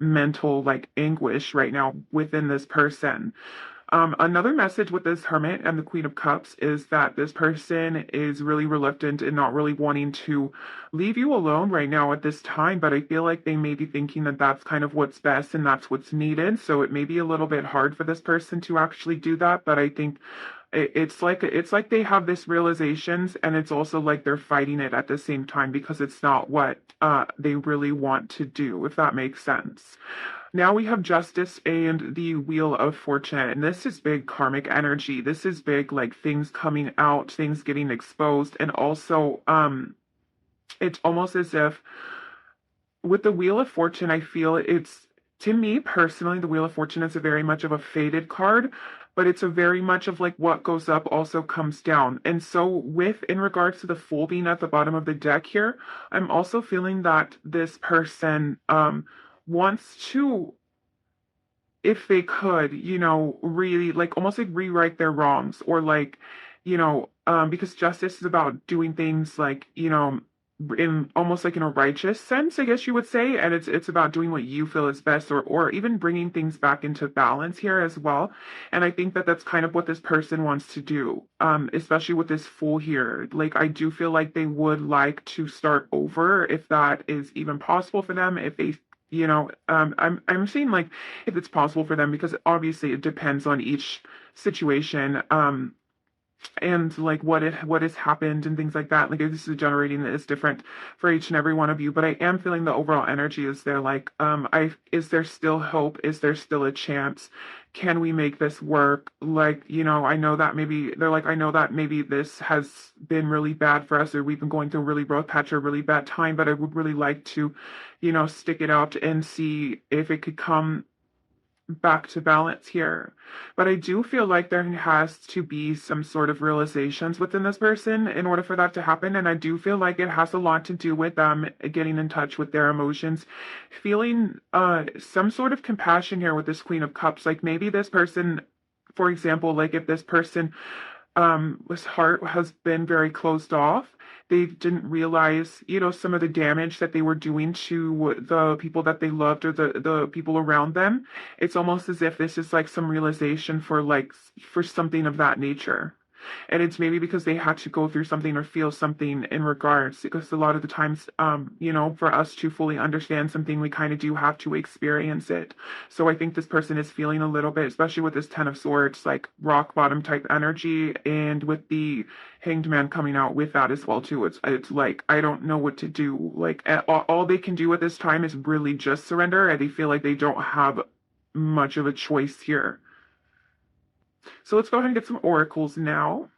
mental like anguish right now within this person. Another message with this Hermit and the Queen of Cups is that this person is really reluctant and not really wanting to leave you alone right now at this time, but I feel like they may be thinking that that's kind of what's best and that's what's needed. So it may be a little bit hard for this person to actually do that, but I think it's like they have this realizations, and it's also like they're fighting it at the same time because it's not what they really want to do, if that makes sense. Now we have Justice and the Wheel of Fortune, and this is big karmic energy. This is big, like things coming out, things getting exposed, and also it's almost as if with the Wheel of Fortune, I feel it's, to me personally, the Wheel of Fortune is a very much of a faded card, but it's a very much of like what goes up also comes down. And so with in regards to the Fool being at the bottom of the deck here, I'm also feeling that this person wants to, if they could, really like almost like rewrite their wrongs, or like, because justice is about doing things like, in almost like in a righteous sense, I guess you would say, and it's about doing what you feel is best, or even bringing things back into balance here as well. And I think that that's kind of what this person wants to do, especially with this Fool here. Like I do feel like they would like to start over if that is even possible for them, if they I'm seeing like if it's possible for them, because obviously it depends on each situation, and like what has happened and things like that. Like this is generating is different for each and every one of you, but I am feeling the overall energy is there. Like, I is there still hope? Is there still a chance? Can we make this work? Like, I know that maybe they're like, I know that maybe this has been really bad for us, or we've been going through a really rough patch or a really bad time, but I would really like to, stick it out and see if it could come back to balance here. But I do feel like there has to be some sort of realizations within this person in order for that to happen. And I do feel like it has a lot to do with them getting in touch with their emotions, feeling some sort of compassion here with this Queen of Cups. Like maybe this person, for example, like if this person his heart has been very closed off. They didn't realize, some of the damage that they were doing to the people that they loved, or the people around them. It's almost as if this is like some realization for like for something of that nature. And it's maybe because they had to go through something or feel something in regards, because a lot of the times, for us to fully understand something, we kind of do have to experience it. So I think this person is feeling a little bit, especially with this Ten of Swords, like rock bottom type energy, and with the Hanged Man coming out with that as well too. It's like I don't know what to do. Like all they can do at this time is really just surrender, and they feel like they don't have much of a choice here. So let's go ahead and get some oracles now.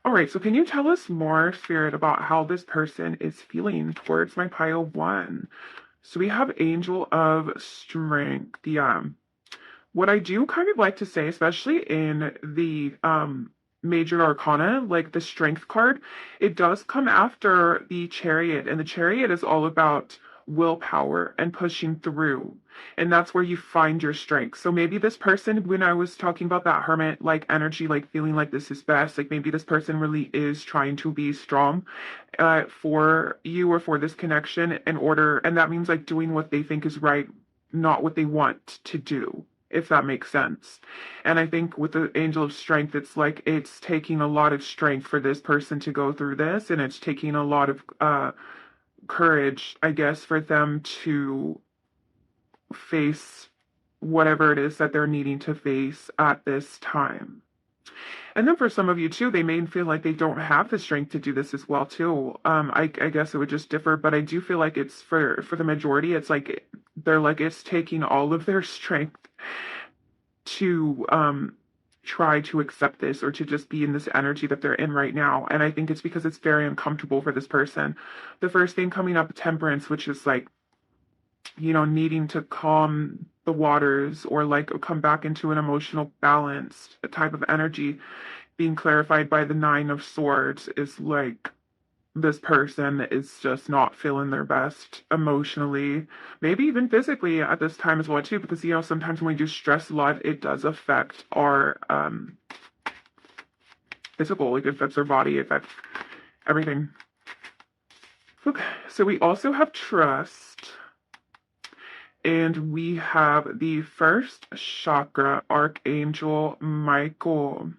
All right, so can you tell us more, Spirit, about how this person is feeling towards my pile one? So we have Angel of Strength. Yeah. What I do kind of like to say, especially in the major arcana, like the Strength card, it does come after the Chariot, and the Chariot is all about willpower and pushing through. And that's where you find your strength. So maybe this person, when I was talking about that Hermit like energy, like feeling like this is best, like maybe this person really is trying to be strong for you or for this connection in order, and that means like doing what they think is right, not what they want to do, if that makes sense. And I think with the Angel of Strength, it's like it's taking a lot of strength for this person to go through this, and it's taking a lot of courage, I guess, for them to face whatever it is that they're needing to face at this time. And then for some of you too, they may feel like they don't have the strength to do this as well too. I guess it would just differ, but I do feel like it's for the majority, it's like they're like it's taking all of their strength to try to accept this, or to just be in this energy that they're in right now. And I think it's because it's very uncomfortable for this person. The first thing coming up, Temperance, which is like, needing to calm the waters, or like come back into an emotional balanced type of energy, being clarified by the Nine of Swords, is like this person is just not feeling their best emotionally, maybe even physically at this time as well too, because sometimes when we do stress a lot, it does affect our physical, like it affects our body, it affects everything. Okay, so we also have Trust. And we have the first chakra, Archangel Michael,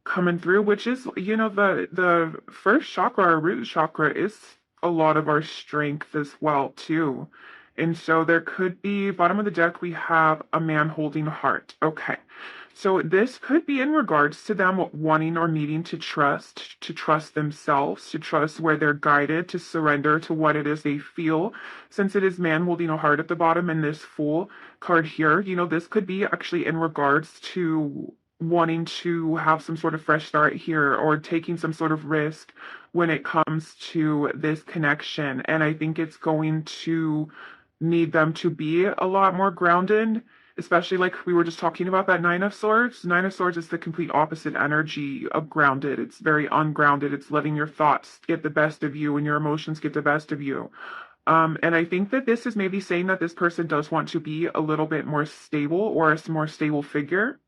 coming through, which is, the first chakra, our root chakra, is a lot of our strength as well too. And so there could be, bottom of the deck, we have a man holding a heart. Okay. So this could be in regards to them wanting or needing to trust themselves, to trust where they're guided, to surrender to what it is they feel. Since it is man holding a heart at the bottom in this Fool card here, this could be actually in regards to wanting to have some sort of fresh start here or taking some sort of risk when it comes to this connection. And I think it's going to need them to be a lot more grounded, especially like we were just talking about that Nine of Swords. Nine of Swords is the complete opposite energy of grounded. It's very ungrounded. It's letting your thoughts get the best of you and your emotions get the best of you. And I think that this is maybe saying that this person does want to be a little bit more stable or a more stable figure.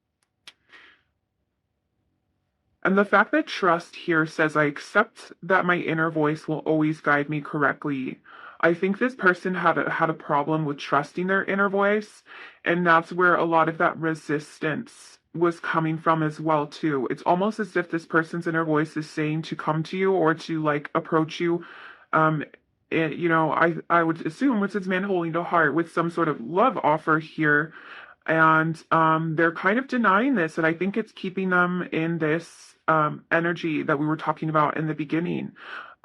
And the fact that trust here says, I accept that my inner voice will always guide me correctly. I think this person had a problem with trusting their inner voice, and that's where a lot of that resistance was coming from as well too. It's almost as if this person's inner voice is saying to come to you or to like approach you. Um, I would assume with this man holding the heart with some sort of love offer here, and they're kind of denying this, and I think it's keeping them in this energy that we were talking about in the beginning.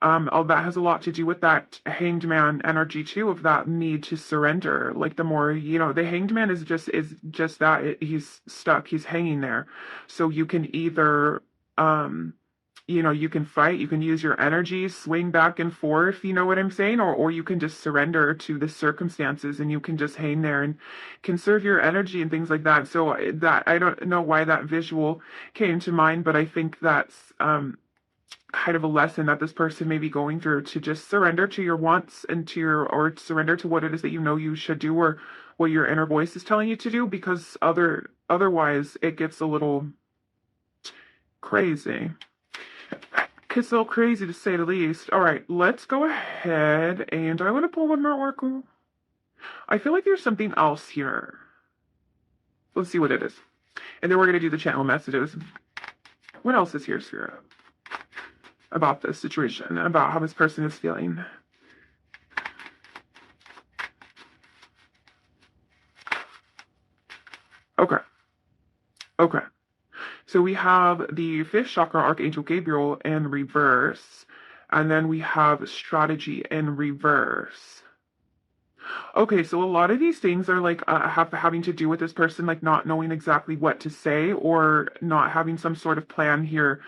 All that has a lot to do with that hanged man energy too, of that need to surrender. Like the more, the hanged man is just that he's stuck, he's hanging there. So you can either you can fight, you can use your energy, swing back and forth, you know what I'm saying? Or you can just surrender to the circumstances and you can just hang there and conserve your energy and things like that. So that, I don't know why that visual came to mind, but I think that's kind of a lesson that this person may be going through, to just surrender to your wants and or surrender to what it is that you should do or what your inner voice is telling you to do, because otherwise it gets a little crazy. It's so crazy to say the least. All right, let's go ahead and I want to pull one more oracle. I feel like there's something else here. Let's see what it is. And then we're going to do the channel messages. What else is here, Spirit, about this situation, about how this person is feeling? Okay. Okay. So we have the fifth chakra, Archangel Gabriel, in reverse. And then we have strategy in reverse. Okay, so a lot of these things are like having to do with this person like not knowing exactly what to say, or not having some sort of plan here,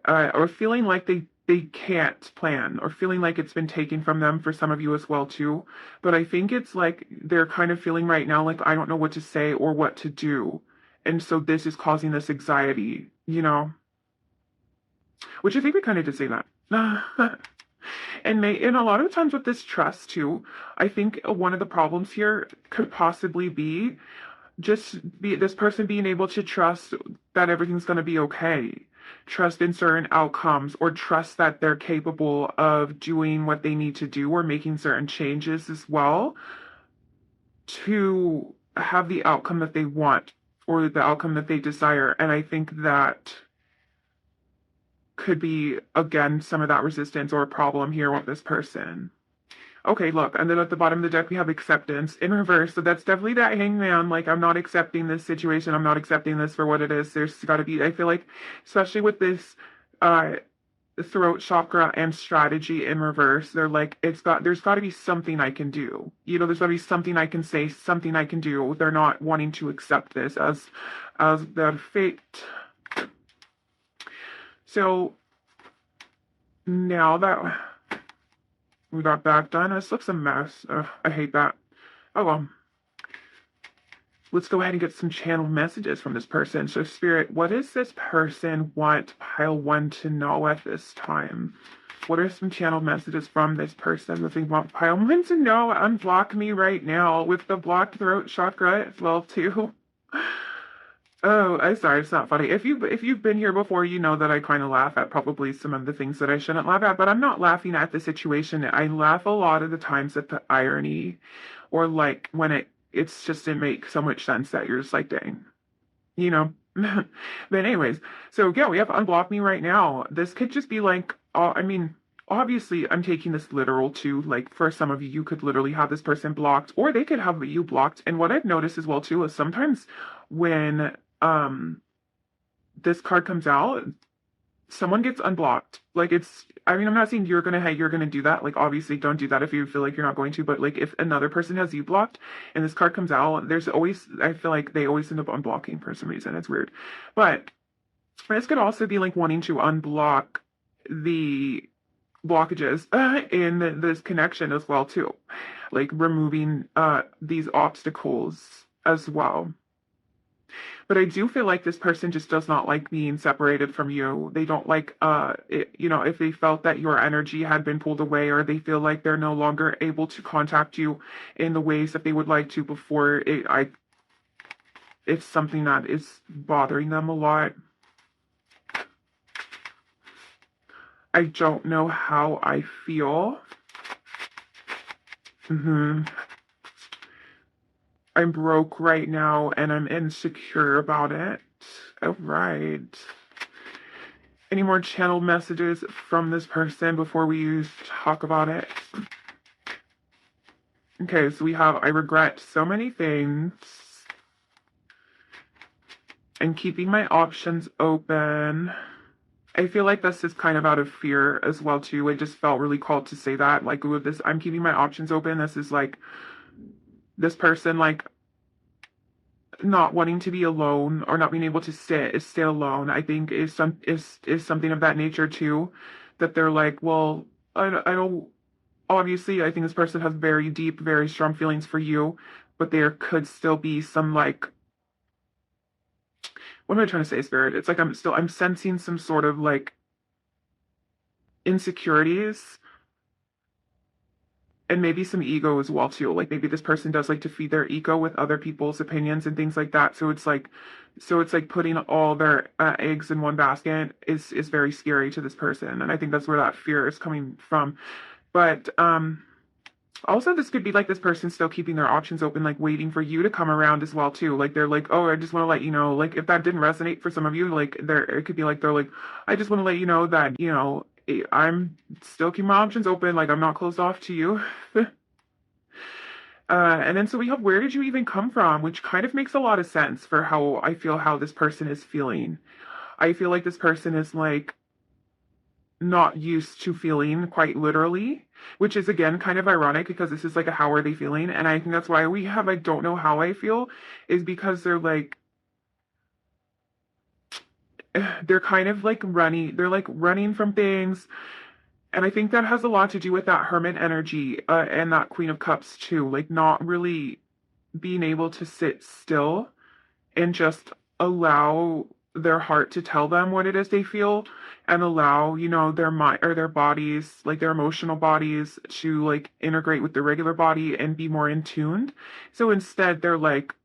or feeling like they can't plan, or feeling like it's been taken from them for some of you as well too. But I think it's like they're kind of feeling right now like, I don't know what to say or what to do. And so this is causing this anxiety, which I think we kind of did say that. And a lot of times with this trust too, I think one of the problems here could possibly be this person being able to trust that everything's going to be okay. Trust in certain outcomes, or trust that they're capable of doing what they need to do or making certain changes as well to have the outcome that they want or the outcome that they desire. And I think that could be, again, some of that resistance or a problem here with this person. Okay, look, and then at the bottom of the deck, we have acceptance in reverse. So that's definitely that hangman. Like, I'm not accepting this situation. I'm not accepting this for what it is. There's got to be, I feel like, especially with this throat chakra and strategy in reverse, they're like, there's got to be something I can do. There's got to be something I can say, something I can do. They're not wanting to accept this as their fate. So now that we got that done, this looks a mess. I hate that. Oh well. Let's go ahead and get some channel messages from this person. So Spirit, what does this person want pile one to know at this time? What are some channel messages from this person that they want pile one to know? Unblock me right now with the blocked throat chakra as well too. Oh, I'm sorry, it's not funny. If you've been here before, you know that I kind of laugh at probably some of the things that I shouldn't laugh at, but I'm not laughing at the situation. I laugh a lot of the times at the irony, or like when it's just it makes so much sense that you're just like, dang, you know. But anyways, so yeah, we have unblock me right now. This could just be like, I mean, obviously I'm taking this literal too. Like for some of you, you could literally have this person blocked, or they could have you blocked. And what I've noticed as well too is sometimes when this card comes out, someone gets unblocked. Like it's, I mean, I'm not saying you're gonna do that. Like obviously don't do that if you feel like you're not going to, but like if another person has you blocked and this card comes out, there's always, I feel like they always end up unblocking for some reason. It's weird. But this could also be like wanting to unblock the blockages in this connection as well too. Like removing these obstacles as well. But I do feel like this person just does not like being separated from you. They don't like, if they felt that your energy had been pulled away, or they feel like they're no longer able to contact you in the ways that they would like to before, it's something that is bothering them a lot. I don't know how I feel. I'm broke right now and I'm insecure about it. All right. Any more channel messages from this person before we talk about it? Okay, so we have I regret so many things and keeping my options open. I feel like this is kind of out of fear as well too. I just felt really called to say that. Like with this, I'm keeping my options open. This is like this person like not wanting to be alone or not being able to stay alone. I think is something of that nature too. That they're like, well, I don't. Obviously, I think this person has very deep, very strong feelings for you, but there could still be some like, what am I trying to say, Spirit? It's like I'm sensing some sort of like insecurities and maybe some ego as well too. Like maybe this person does like to feed their ego with other people's opinions and things like that. So it's like putting all their eggs in one basket is very scary to this person, and I think that's where that fear is coming from. But also, this could be like this person still keeping their options open, like waiting for you to come around as well too. Like they're like, oh, I just want to let you know. Like if that didn't resonate for some of you, like there it could be like they're like, I just want to let you know that I'm still keeping my options open. Like I'm not closed off to you. And then so we have where did you even come from, which kind of makes a lot of sense for how I feel how this person is feeling. I feel like this person is like not used to feeling quite literally, which is again kind of ironic because this is like a how are they feeling? And I think that's why we have I don't know how I feel, is because they're kind of like running from things. And I think that has a lot to do with that hermit energy and that Queen of Cups too, like not really being able to sit still and just allow their heart to tell them what it is they feel, and allow their mind or their bodies, like their emotional bodies, to like integrate with the regular body and be more in tuned. So instead they're like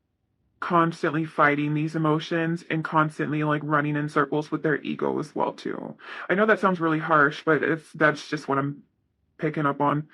constantly fighting these emotions and constantly like running in circles with their ego as well too. I know that sounds really harsh, but that's just what I'm picking up on.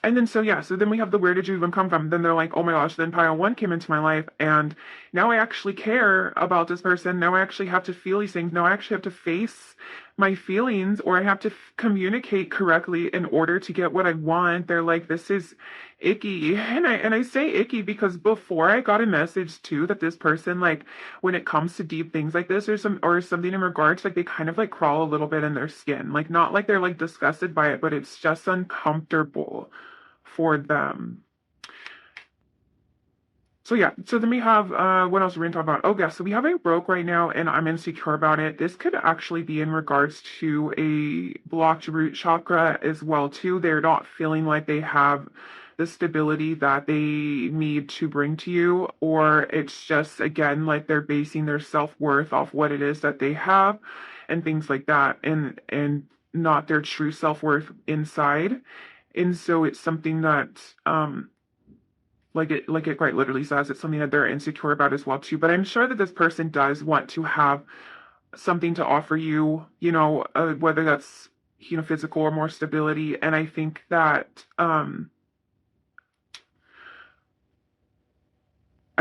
And then so yeah, so then we have the where did you even come from? Then they're like, oh my gosh, then pile one came into my life, and now I actually care about this person. Now I actually have to feel these things. Now I actually have to face my feelings, or I have to communicate correctly in order to get what I want. They're like, this is icky. And I say icky because before I got a message too that this person, like when it comes to deep things like this or something in regards, like they kind of like crawl a little bit in their skin. Like not like they're like disgusted by it, but it's just uncomfortable for them. So yeah, so then we have what else we're gonna talk about? Oh yeah, so we have a broke right now and I'm insecure about it. This could actually be in regards to a blocked root chakra as well too. They're not feeling like they have the stability that they need to bring to you, or it's just again like they're basing their self-worth off what it is that they have and things like that, and not their true self-worth inside. And so it's something that Like it quite literally says, it's something that they're insecure about as well too. But I'm sure that this person does want to have something to offer you, whether that's, physical or more stability. And I think that I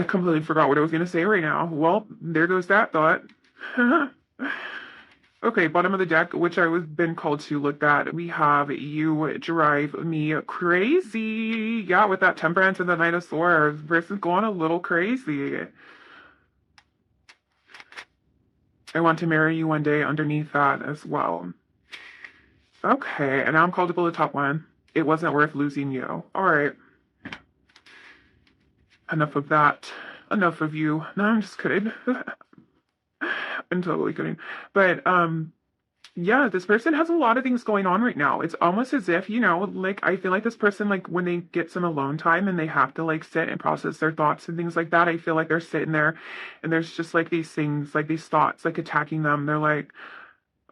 completely forgot what I was going to say right now. Well, there goes that thought. Okay, bottom of the deck, which I was been called to look at. We have you drive me crazy. Yeah, with that Temperance and the Knight of Swords. Person's going a little crazy. I want to marry you one day underneath that as well. Okay, and now I'm called to pull the top one. It wasn't worth losing you. All right. Enough of that. Enough of you. No, I'm just kidding. I'm totally kidding. But yeah, this person has a lot of things going on right now. It's almost as if, like I feel like this person, like when they get some alone time and they have to like sit and process their thoughts and things like that, I feel like they're sitting there and there's just like these things, like these thoughts, like attacking them. They're like,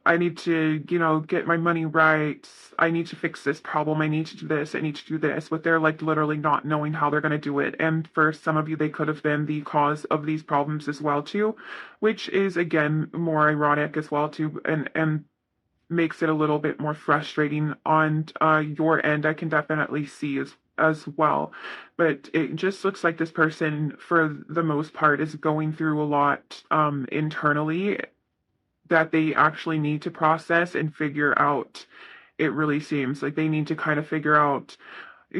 I need to, get my money right. I need to fix this problem. I need to do this. I need to do this. But they're like literally not knowing how they're going to do it. And for some of you, they could have been the cause of these problems as well too, which is again more ironic as well too, and makes it a little bit more frustrating on your end. I can definitely see as well. But it just looks like this person, for the most part, is going through a lot internally that they actually need to process and figure out. It really seems like they need to kind of figure out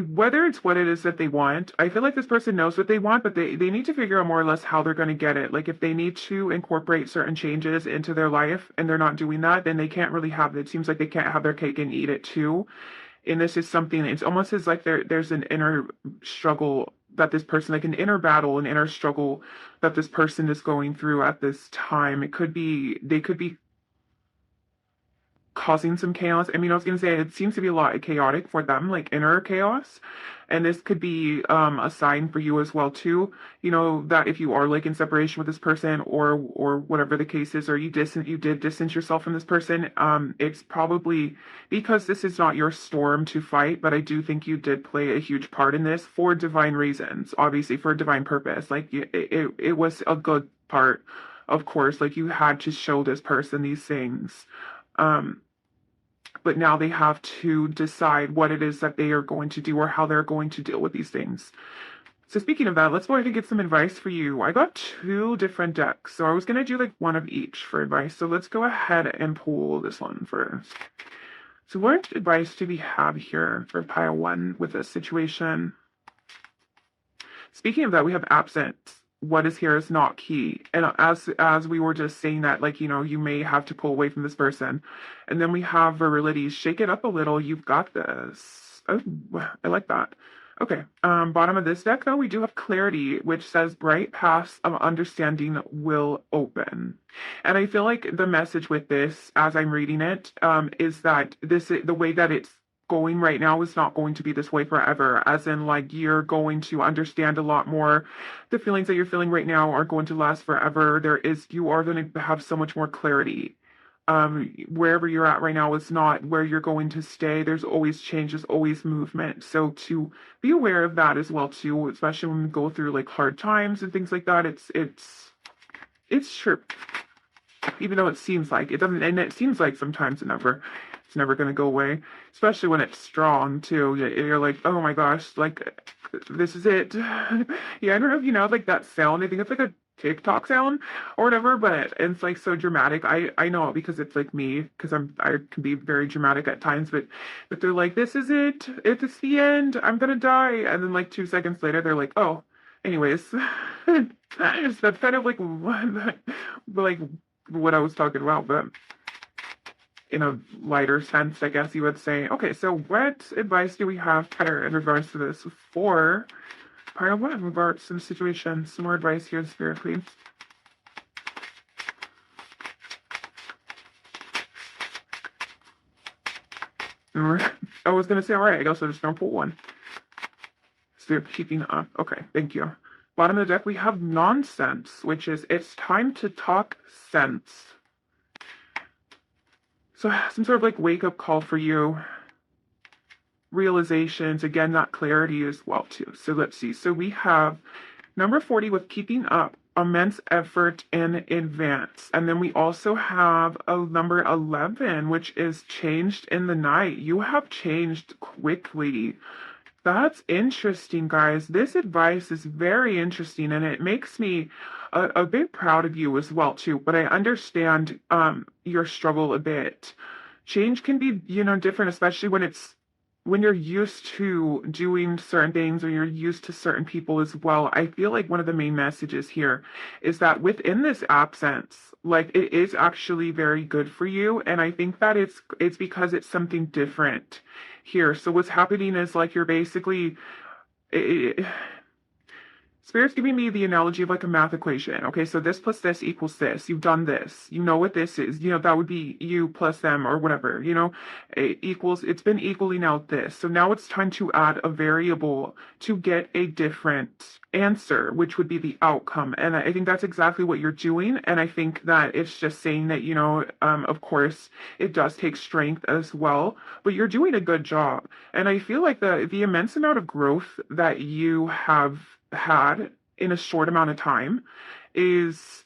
whether it's what it is that they want. I feel like this person knows what they want, but they need to figure out more or less how they're going to get it. Like if they need to incorporate certain changes into their life and they're not doing that, then they can't really have it. It seems like they can't have their cake and eat it too. And this is something, it's almost as like there's an inner struggle that this person, like an inner battle, an inner struggle that this person is going through at this time. They could be causing some chaos. I mean, I was going to say it seems to be a lot chaotic for them, like inner chaos. And this could be a sign for you as well too. That if you are like in separation with this person or whatever the case is, or you did distance yourself from this person, it's probably because this is not your storm to fight. But I do think you did play a huge part in this for divine reasons, obviously for a divine purpose. Like it was a good part, of course. Like you had to show this person these things. Um, but now they have to decide what it is that they are going to do or how they're going to deal with these things. So speaking of that, let's go ahead and get some advice for you. I got two different decks, so I was going to do like one of each for advice. So let's go ahead and pull this one first. So what advice do we have here for pile one with this situation? Speaking of that, we have absent. What is here is not key. And as we were just saying that, like, you may have to pull away from this person. And then we have virility. Shake it up a little. You've got this. Oh, I like that. Okay. Bottom of this deck, though, we do have clarity, which says bright paths of understanding will open. And I feel like the message with this, as I'm reading it, is that the way that it's going right now is not going to be this way forever, as in like you're going to understand a lot more. The feelings that you're feeling right now are going to last forever. You are going to have so much more clarity. Wherever you're at right now is not where you're going to stay. There's always change, there's always movement. So to be aware of that as well too, especially when we go through like hard times and things like that. It's true. Even though it seems like it doesn't, and it seems like sometimes it's never going to go away, especially when it's strong too. You're like, oh my gosh, like this is it. Yeah, I don't know if you know like that sound. I think it's like a TikTok sound or whatever, but it's like so dramatic. I know it because it's like me, because I can be very dramatic at times, but they're like, this is it. It's the end. I'm gonna die, and then like 2 seconds later, they're like, oh, anyways, that's kind of like what I was talking about, but in a lighter sense, I guess you would say. Okay, so what advice do we have here in regards to this for pile one in regards to the situation? Some more advice here, Spirit, please. I was going to say, all right, I guess I'm just going to pull one. Spirit keeping up. Okay, thank you. Bottom of the deck, we have nonsense, which is it's time to talk sense. So some sort of like wake up call for you. realizations, again, that clarity as well too. So let's see. So we have number 40 with keeping up, immense effort in advance. And then we also have a number 11, which is changed in the night. You have changed quickly. That's interesting, guys. This advice is very interesting, and it makes me a bit proud of you as well, too. But I understand your struggle a bit. Change can be, different, especially when you're used to doing certain things or you're used to certain people as well. I feel like one of the main messages here is that within this absence, like it is actually very good for you. And I think that it's because it's something different here. So what's happening is like you're basically it, Spirit's giving me the analogy of like a math equation. Okay, so this plus this equals this. You've done this. You know what this is. That would be you plus them or whatever, it equals, it's been equaling out this. So now it's time to add a variable to get a different answer, which would be the outcome. And I think that's exactly what you're doing. And I think that it's just saying that, of course, it does take strength as well, but you're doing a good job. And I feel like the immense amount of growth that you have had in a short amount of time is,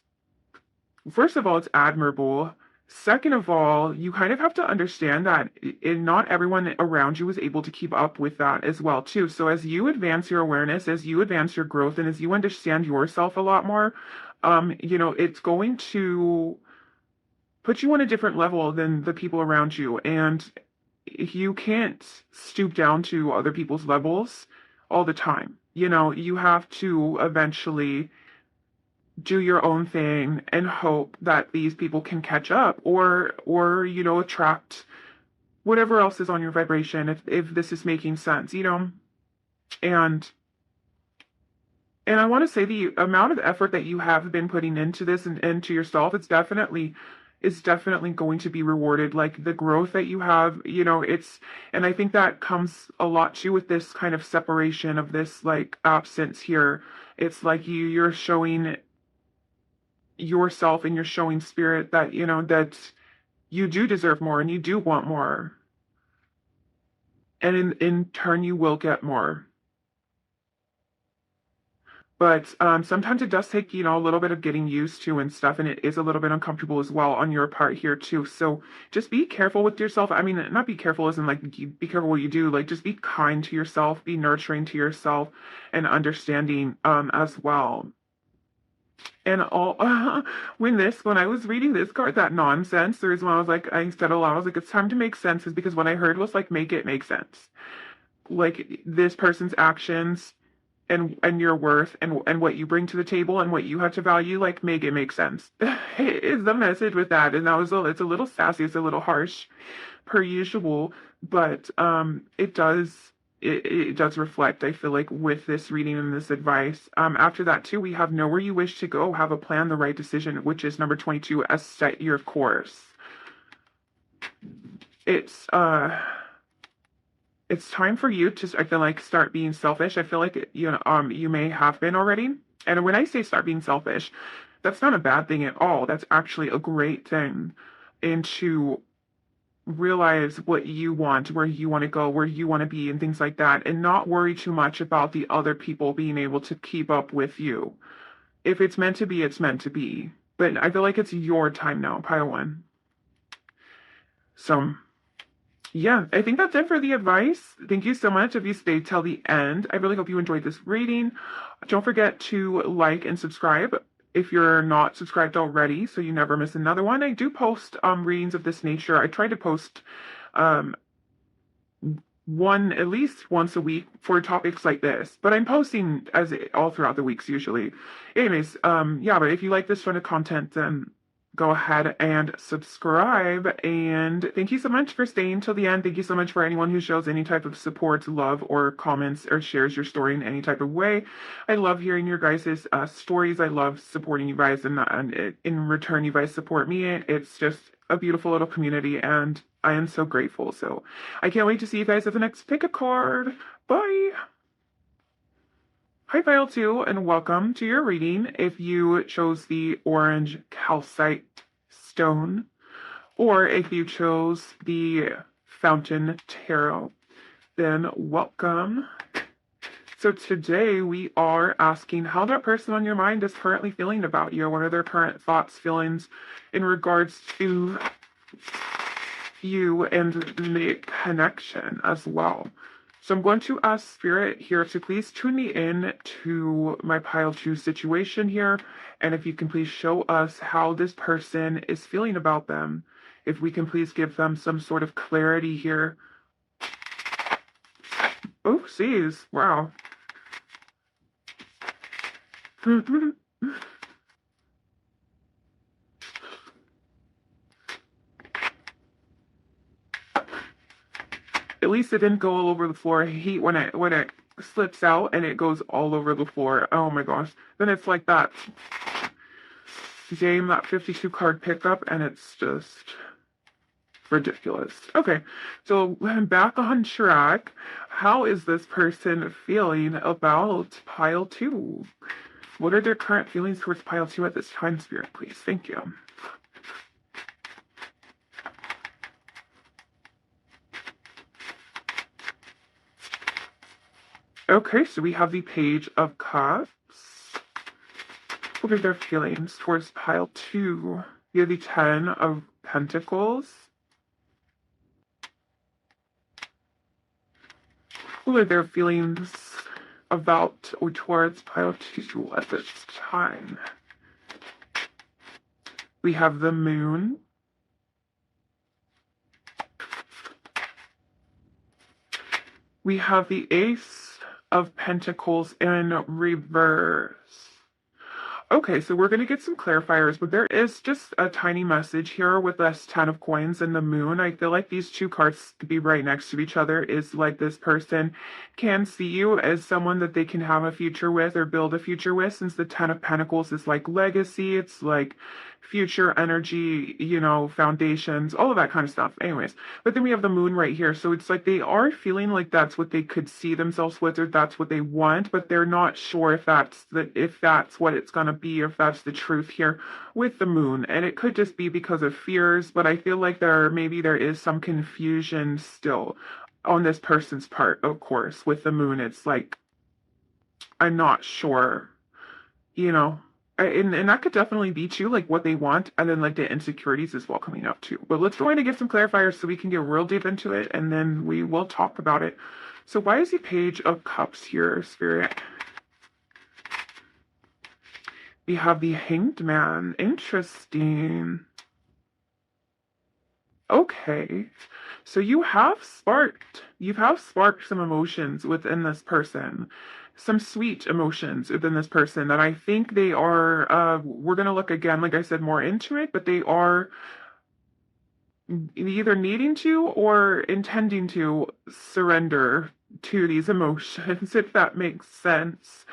first of all, it's admirable. Second of all, you kind of have to understand that not everyone around you is able to keep up with that as well too. So as you advance your awareness, as you advance your growth, and as you understand yourself a lot more, it's going to put you on a different level than the people around you. And you can't stoop down to other people's levels all the time. You have to eventually do your own thing and hope that these people can catch up or attract whatever else is on your vibration, if this is making sense, and I want to say the amount of effort that you have been putting into this and into yourself, is definitely going to be rewarded. Like the growth that you have, and I think that comes a lot too with this kind of separation of this like absence here. It's like you're showing yourself and you're showing spirit that, that you do deserve more and you do want more. And in turn, you will get more. But sometimes it does take, a little bit of getting used to and stuff, and it is a little bit uncomfortable as well on your part here too. So just be careful with yourself. I mean, not be careful as in like be careful what you do. Like just be kind to yourself, be nurturing to yourself, and understanding as well. And all when I was reading this card, that nonsense, the reason why I said aloud, I was like, it's time to make sense, is because what I heard was like, make it make sense. Like this person's actions and your worth and what you bring to the table and what you have to value, like make it make sense is the message with that. And it's a little sassy, it's a little harsh per usual, but it does reflect, I feel like, with this reading and this advice. After that too, we have know where you wish to go, have a plan, the right decision, which is number 22, a set your course. It's time for you to, I feel like, start being selfish. I feel like, you may have been already. And when I say start being selfish, that's not a bad thing at all. That's actually a great thing. And to realize what you want, where you want to go, where you want to be, and things like that, and not worry too much about the other people being able to keep up with you. If it's meant to be, it's meant to be. But I feel like it's your time now, pile one. So yeah, I think that's it for the advice. Thank you so much if you stayed till the end. I really hope you enjoyed this reading. Don't forget to like and subscribe if you're not subscribed already, so you never miss another one. I do post readings of this nature. I try to post one at least once a week for topics like this, but I'm posting all throughout the weeks usually. Anyways, yeah, but if you like this sort of content, then go ahead and subscribe. And thank you so much for staying till the end. Thank you so much for anyone who shows any type of support, love, or comments, or shares your story in any type of way. I love hearing your guys' stories. I love supporting you guys, and in return, you guys support me. It's just a beautiful little community, and I am so grateful. So I can't wait to see you guys at the next pick a card. Bye! Hi, File 2, and welcome to your reading. If you chose the orange calcite stone, or if you chose the fountain tarot. then welcome. So today we are asking how that person on your mind is currently feeling about you. What are their current thoughts, feelings in regards to you and the connection as well. So I'm going to ask Spirit here to please tune me in to my pile 2 situation here. And if you can please show us how this person is feeling about them. If we can please give them some sort of clarity here. Oh, geez. Wow. At least it didn't go all over the floor. I hate when it slips out and it goes all over the floor. Oh my gosh. Then it's like that game, that 52 card pickup, and it's just ridiculous. Okay, so back on track. How is this person feeling about pile 2? What are their current feelings towards pile 2 at this time, Spirit, please? Thank you. Okay, so we have the Page of Cups. What are their feelings towards pile 2? We have the 10 of Pentacles. What are their feelings about or towards pile 2 at this time? We have the Moon. We have the Ace of Pentacles in reverse. Okay, so we're going to get some clarifiers, but there is just a tiny message here with this 10 of coins and the moon. I feel like these two cards to be right next to each other is like this person can see you as someone that they can have a future with or build a future with, since the 10 of pentacles is like legacy. It's like future energy, you know, foundations, all of that kind of stuff. Anyways, but then we have the moon right here. So it's like they are feeling like that's what they could see themselves with, or that's what they want, but they're not sure if that's what it's going to be, or if that's the truth here with the moon. And it could just be because of fears, but I feel like there is some confusion still on this person's part, of course. With the moon, it's like, I'm not sure, you know. And that could definitely be too, like what they want, and then like the insecurities as well coming up too. But let's go in and get some clarifiers so we can get real deep into it, and then we will talk about it. So why is the Page of Cups here, Spirit? We have the Hanged Man. Interesting. Okay. So you've sparked some emotions within this person. Some sweet emotions within this person that I think they are, we're going to look again, like I said, more into it, but they are either needing to or intending to surrender to these emotions, if that makes sense.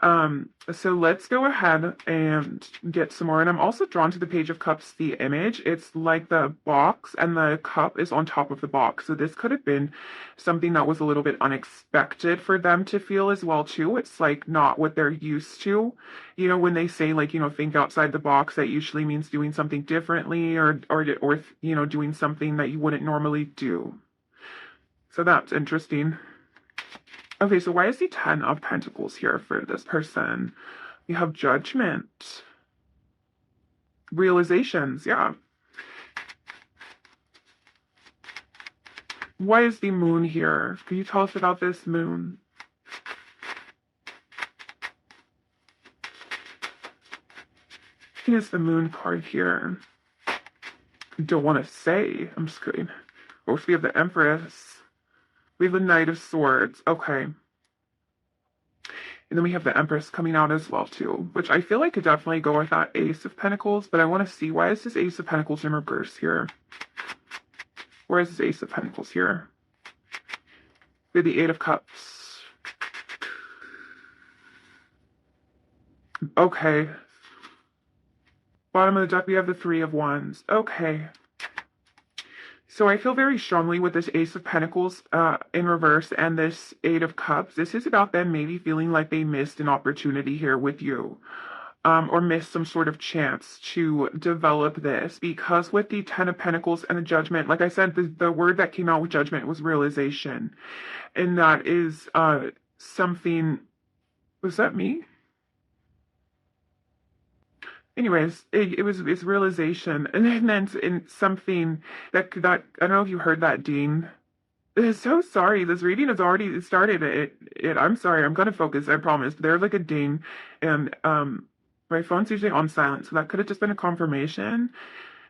So let's go ahead and get some more. And I'm also drawn to the Page of Cups, the image. It's like the box and the cup is on top of the box. So this could have been something that was a little bit unexpected for them to feel as well too. It's like not what they're used to. You know, when they say like, you know, think outside the box, that usually means doing something differently or you know, doing something that you wouldn't normally do. So that's interesting. Okay, so why is the 10 of Pentacles here for this person? You have Judgment. Realizations, yeah. Why is the Moon here? Can you tell us about this Moon? Here's the Moon card here. Don't want to say. I'm just kidding. Or we have the Empress. We have the Knight of Swords. Okay. And then we have the Empress coming out as well, too, which I feel like could definitely go with that Ace of Pentacles, but I want to see, why is this Ace of Pentacles in reverse here? Where is this Ace of Pentacles here? We have the Eight of Cups. Okay. Bottom of the deck, we have the Three of Wands. Okay. So I feel very strongly with this Ace of Pentacles in reverse and this Eight of Cups. This is about them maybe feeling like they missed an opportunity here with you. or miss some sort of chance to develop this, because with the Ten of Pentacles and the Judgment, like I said, the word that came out with Judgment was realization. And that is something. Was that me? Anyways, it was it's realization, and then in something that I don't know if you heard that, Dean. So sorry, this reading has already started. I'm sorry, I'm gonna focus, I promise. There's like a ding, and my phone's usually on silent, so that could have just been a confirmation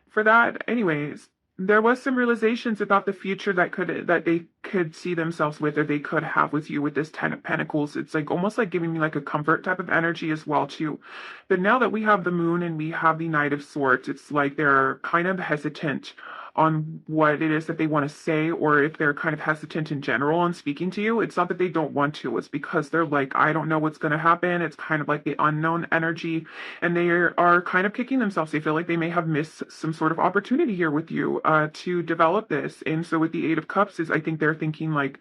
for that. Anyways, there was some realizations about the future that they could see themselves with, or they could have with you with this Ten of Pentacles. It's like almost like giving me like a comfort type of energy as well too. But now that we have the Moon and we have the Knight of Swords, it's like they're kind of hesitant on what it is that they want to say, or if they're kind of hesitant in general on speaking to you. It's not that they don't want to, it's because they're like, I don't know what's going to happen. It's kind of like the unknown energy, and they are kind of kicking themselves. They feel like they may have missed some sort of opportunity here with you to develop this. And so with the Eight of Cups is, I think they're thinking like,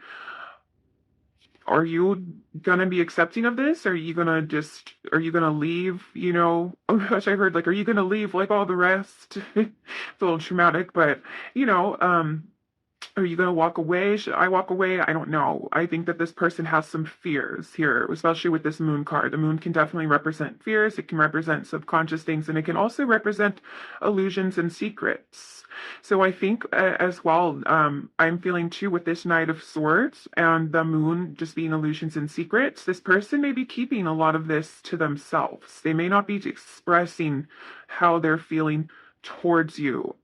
are you gonna be accepting of this? Are you gonna leave? Oh gosh, I heard like, are you gonna leave like all the rest? It's a little traumatic, but you know, are you gonna walk away? Should I walk away? I don't know. I think that this person has some fears here, especially with this Moon card. The Moon can definitely represent fears, it can represent subconscious things, and it can also represent illusions and secrets. So I think as well, I'm feeling too with this Knight of Swords and the Moon just being illusions and secrets, this person may be keeping a lot of this to themselves. They may not be expressing how they're feeling towards you.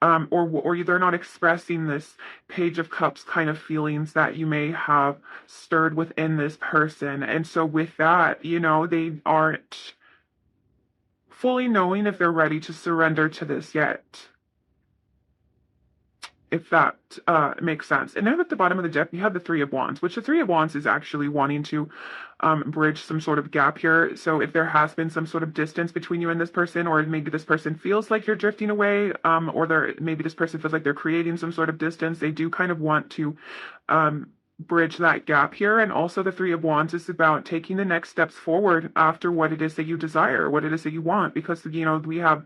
Or they're not expressing this Page of Cups kind of feelings that you may have stirred within this person. And so with that, they aren't fully knowing if they're ready to surrender to this yet, if that makes sense. And then at the bottom of the deck, you have the Three of Wands, which the Three of Wands is actually wanting to bridge some sort of gap here. So if there has been some sort of distance between you and this person, or maybe this person feels like you're drifting away, or maybe this person feels like they're creating some sort of distance, they do kind of want to bridge that gap here. And also the Three of Wands is about taking the next steps forward after what it is that you desire, what it is that you want, because we have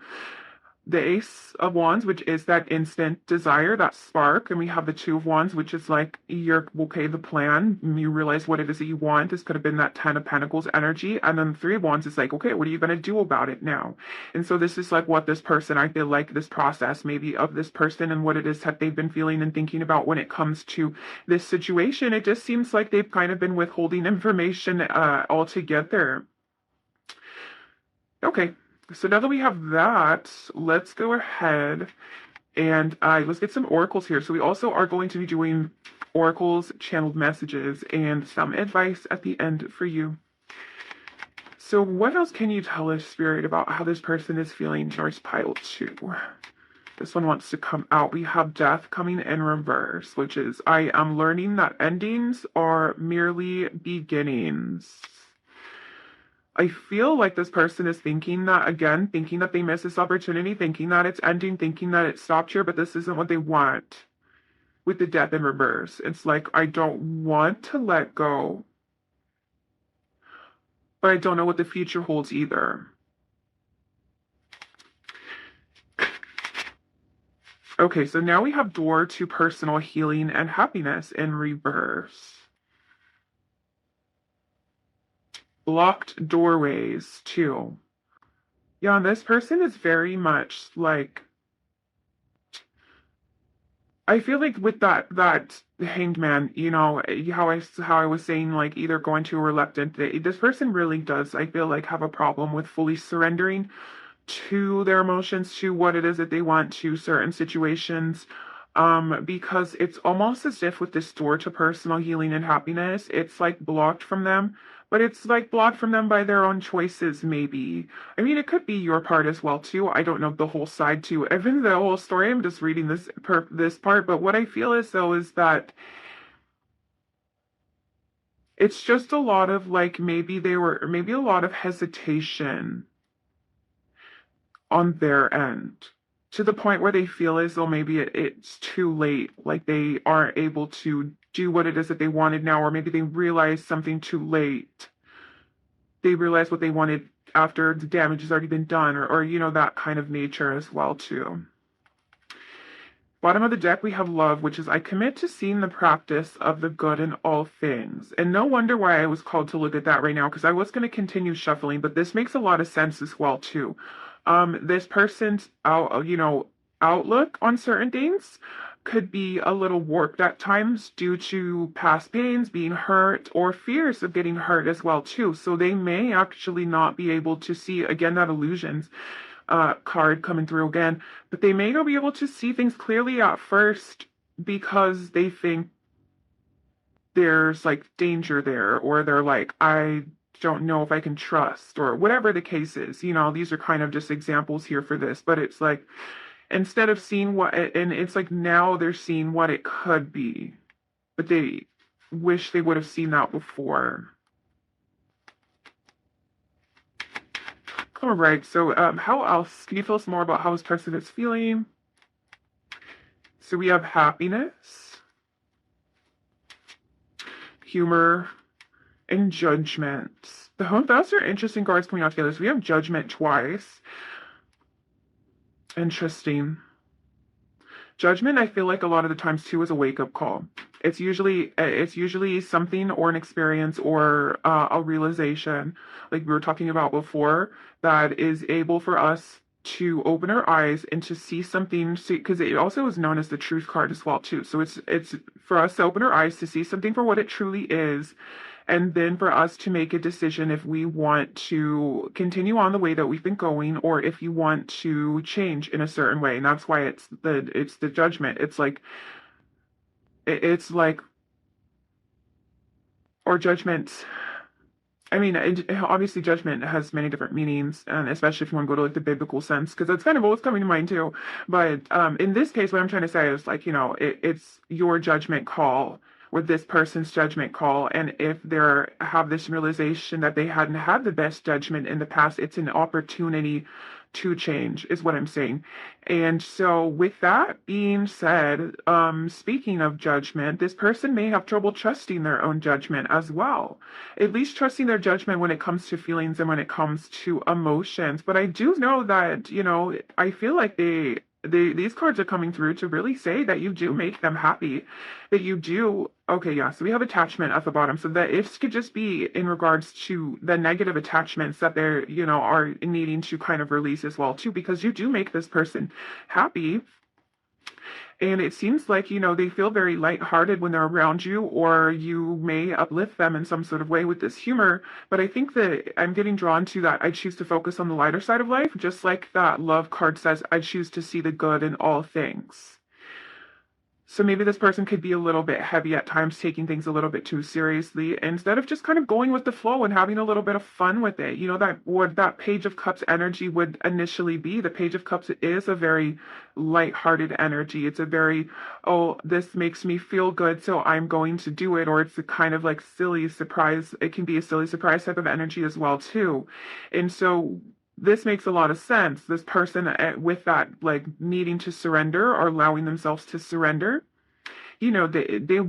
the Ace of Wands, which is that instant desire, that spark, and we have the Two of Wands, which is like you're okay, the plan, you realize what it is that you want. This could have been that Ten of Pentacles energy, and then the Three of Wands is like, okay, what are you going to do about it now? And so this is like what this person, I feel like this process maybe of this person and what it is that they've been feeling and thinking about when it comes to this situation. It just seems like they've kind of been withholding information altogether. Okay. So now that we have that, let's go ahead and let's get some oracles here. So we also are going to be doing oracles, channeled messages, and some advice at the end for you. So what else can you tell us, Spirit, about how this person is feeling towards pile 2? This one wants to come out. We have Death coming in reverse, which is, I am learning that endings are merely beginnings. I feel like this person is thinking that they missed this opportunity, thinking that it's ending, thinking that it stopped here, but this isn't what they want with the Death in reverse. It's like, I don't want to let go, but I don't know what the future holds either. Okay, so now we have Door to Personal Healing and Happiness in reverse. Blocked doorways too. Yeah, this person is very much like, I feel like with that Hanged Man, how I was saying, like either going to or reluctant, this person really does, I feel like, have a problem with fully surrendering to their emotions, to what it is that they want, to certain situations. Because it's almost as if with this Door to Personal Healing and Happiness, it's like blocked from them, but it's like blocked from them by their own choices, maybe. I mean, it could be your part as well, too. I don't know the whole side, too. Even the whole story, I'm just reading this part, but what I feel is, though, is that it's just a lot of, like, maybe a lot of hesitation on their end, to the point where they feel as though maybe it's too late, like they aren't able to do what it is that they wanted now, or maybe they realize something too late. They realize what they wanted after the damage has already been done, or that kind of nature as well too. Bottom of the deck, we have love, which is I commit to seeing the practice of the good in all things. And no wonder why I was called to look at that right now, because I was going to continue shuffling, but this makes a lot of sense as well too. This person's outlook on certain things could be a little warped at times due to past pains, being hurt, or fears of getting hurt as well too. So they may actually not be able to see, again, that illusions card coming through again, but they may not be able to see things clearly at first because they think there's like danger there, or they're like, I don't know if I can trust, or whatever the case is. These are kind of just examples here for this, but it's like instead of seeing and it's like now they're seeing what it could be, but they wish they would have seen that before. All right, so how else can you tell us more about how this person is feeling? So we have happiness, humor, and judgment. Those are interesting cards coming out together. So we have judgment twice. Interesting. Judgment, I feel like a lot of the times too, is a wake-up call. It's usually something or an experience or a realization, like we were talking about before, that is able for us to open our eyes and to see something. Because it also is known as the truth card as well too. So it's for us to open our eyes to see something for what it truly is, and then for us to make a decision if we want to continue on the way that we've been going, or if you want to change in a certain way. And that's why it's the judgment. It's like or judgment. I mean, obviously, judgment has many different meanings, and especially if you want to go to like the biblical sense, because that's kind of what's coming to mind too. But in this case, what I'm trying to say is like, it's your judgment call with this person's judgment call, and if they have this realization that they hadn't had the best judgment in the past, it's an opportunity to change, is what I'm saying. And so, with that being said, speaking of judgment, this person may have trouble trusting their own judgment as well, at least trusting their judgment when it comes to feelings and when it comes to emotions. But I do know that, I feel like these cards are coming through to really say that you do make them happy, that you do. Okay, yeah, so we have attachment at the bottom. So that it could just be in regards to the negative attachments that they're, are needing to kind of release as well too, because you do make this person happy. And it seems like, they feel very lighthearted when they're around you, or you may uplift them in some sort of way with this humor. But I think that I'm getting drawn to that. I choose to focus on the lighter side of life, just like that love card says, I choose to see the good in all things. So maybe this person could be a little bit heavy at times, taking things a little bit too seriously, instead of just kind of going with the flow and having a little bit of fun with it. That what that Page of Cups energy would initially be. The Page of Cups is a very light-hearted energy. It's a very, oh, this makes me feel good, so I'm going to do it. Or it's a kind of like silly surprise. It can be a silly surprise type of energy as well too. And so this makes a lot of sense. This person with that like needing to surrender or allowing themselves to surrender, they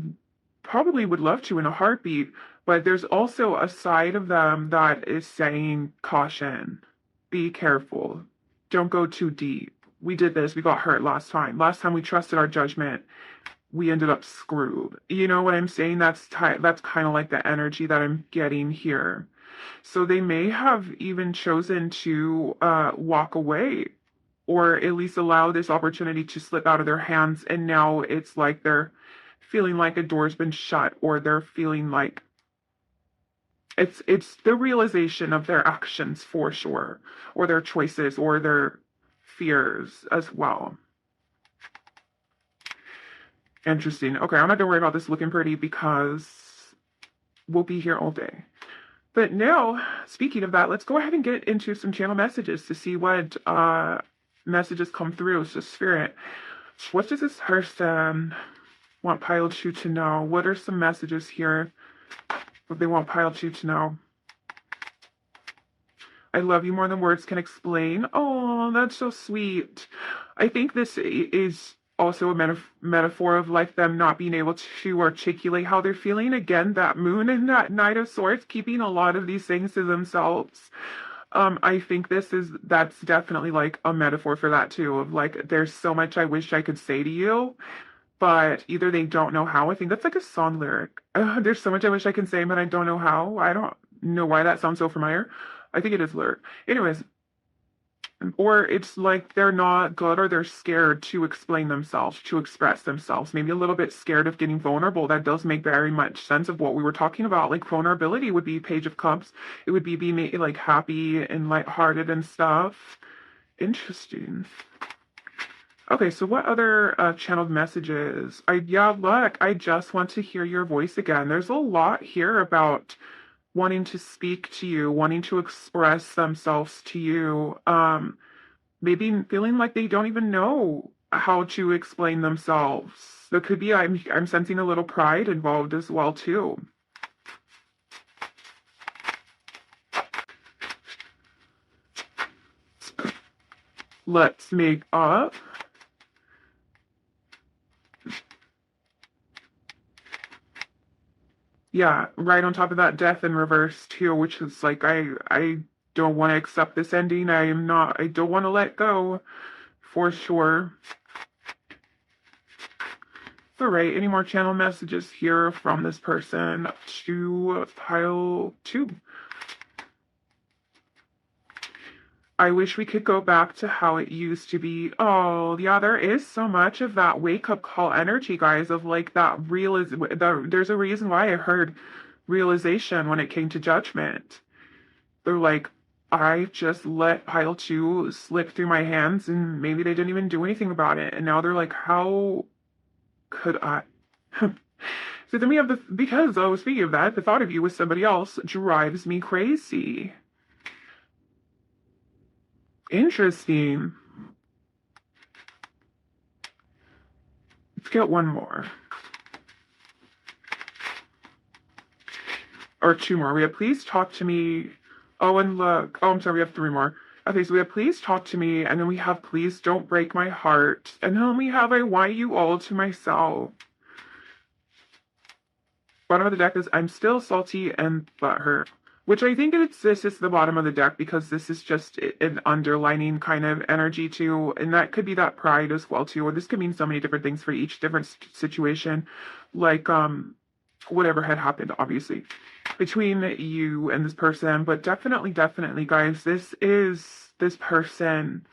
probably would love to in a heartbeat, but there's also a side of them that is saying caution, be careful, don't go too deep. We did this, we got hurt last time. Last time we trusted our judgment, we ended up screwed. You know what I'm saying? That's kind of like the energy that I'm getting here. So they may have even chosen to walk away, or at least allow this opportunity to slip out of their hands. And now it's like they're feeling like a door's been shut, or they're feeling like it's the realization of their actions for sure, or their choices, or their fears as well. Interesting. Okay, I'm not gonna worry about this looking pretty because we'll be here all day. But now, speaking of that, let's go ahead and get into some channel messages to see what messages come through. So, Spirit, what does this person want Pile 2 to know? What are some messages here that they want Pile 2 to know? I love you more than words can explain. Oh, that's so sweet. I think this is also a metaphor of like them not being able to articulate how they're feeling. Again, that moon and that Knight of Swords, keeping a lot of these things to themselves. I think that's definitely like a metaphor for that too, of like there's so much I wish I could say to you, but either they don't know how. I think that's like a song lyric. There's so much I wish I can say, but I don't know how. I don't know why that sounds so familiar. I think it is lyric. Anyways, or it's like they're not good or they're scared to explain themselves, to express themselves, maybe a little bit scared of getting vulnerable. That does make very much sense of what we were talking about. Like vulnerability would be Page of Cups. It would be being like happy and lighthearted and stuff. Interesting. Okay, so what other channeled messages? Yeah, look, I just want to hear your voice again. There's a lot here about wanting to speak to you, wanting to express themselves to you. Maybe feeling like they don't even know how to explain themselves. There could be I'm sensing a little pride involved as well too. Let's make up. Yeah, right on top of that, death in reverse too, which is like I don't want to accept this ending. I don't want to let go for sure. All right, any more channel messages here from this person to pile 2? I wish we could go back to how it used to be. Oh, yeah, there is so much of that wake up call energy, guys, of like there's a reason why I heard realization when it came to judgment. They're like, I just let pile 2 slip through my hands and maybe they didn't even do anything about it. And now they're like, how could I? So then we have because, oh, speaking of that, the thought of you with somebody else drives me crazy. Interesting. Let's get one more. Or 2 more. We have please talk to me. Oh, and look. Oh, I'm sorry. We have 3 more. Okay, so we have please talk to me. And then we have please don't break my heart. And then we have I want you all to myself. Bottom of the deck is I'm still salty and butthurt. Which I think this is the bottom of the deck because this is just an underlining kind of energy too, and that could be that pride as well too. Or this could mean so many different things for each different situation, like whatever had happened, obviously, between you and this person. But definitely, definitely, guys, this is this person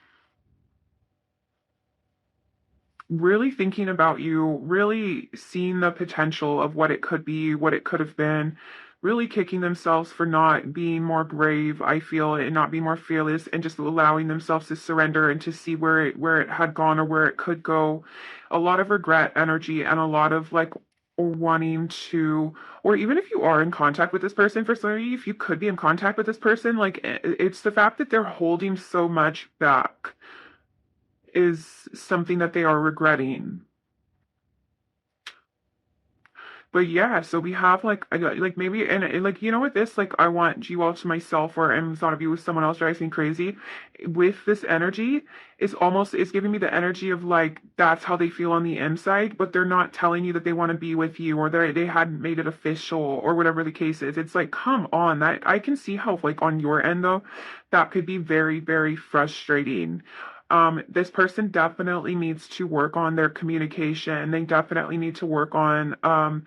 really thinking about you, really seeing the potential of what it could be, what it could have been, really kicking themselves for not being more brave, I feel, and not being more fearless, and just allowing themselves to surrender and to see where it had gone or where it could go. A lot of regret energy and a lot of like wanting to, or even if you are in contact with this person, for some of you, if you could be in contact with this person, like it's the fact that they're holding so much back is something that they are regretting. But yeah, so we have like like maybe and like you know what this like I want you all to myself or and thought of you with someone else drives me crazy. With this energy, it's giving me the energy of like that's how they feel on the inside, but they're not telling you that they want to be with you or they hadn't made it official or whatever the case is. It's like come on, that I can see how like on your end though, that could be very, very frustrating. This person definitely needs to work on their communication. They definitely need to work on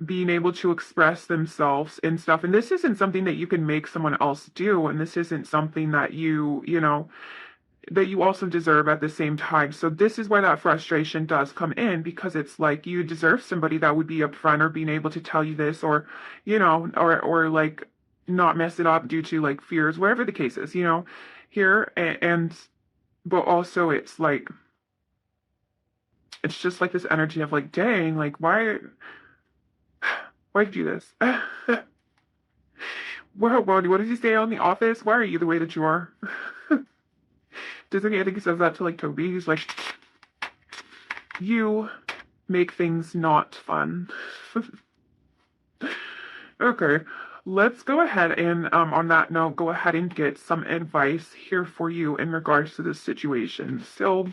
being able to express themselves and stuff. And this isn't something that you can make someone else do. And this isn't something that you know, that you also deserve at the same time. So this is where that frustration does come in because it's like you deserve somebody that would be upfront or being able to tell you this or, you know, or like not mess it up due to like fears, wherever the case is, you know, here and but also it's like it's just like this energy of like dang like why did you do this what did you say on The Office? Why are you the way that you are? Doesn't he, I think he says that to like Toby. He's like, you make things not fun. Okay, let's go ahead and on that note go ahead and get some advice here for you in regards to this situation. So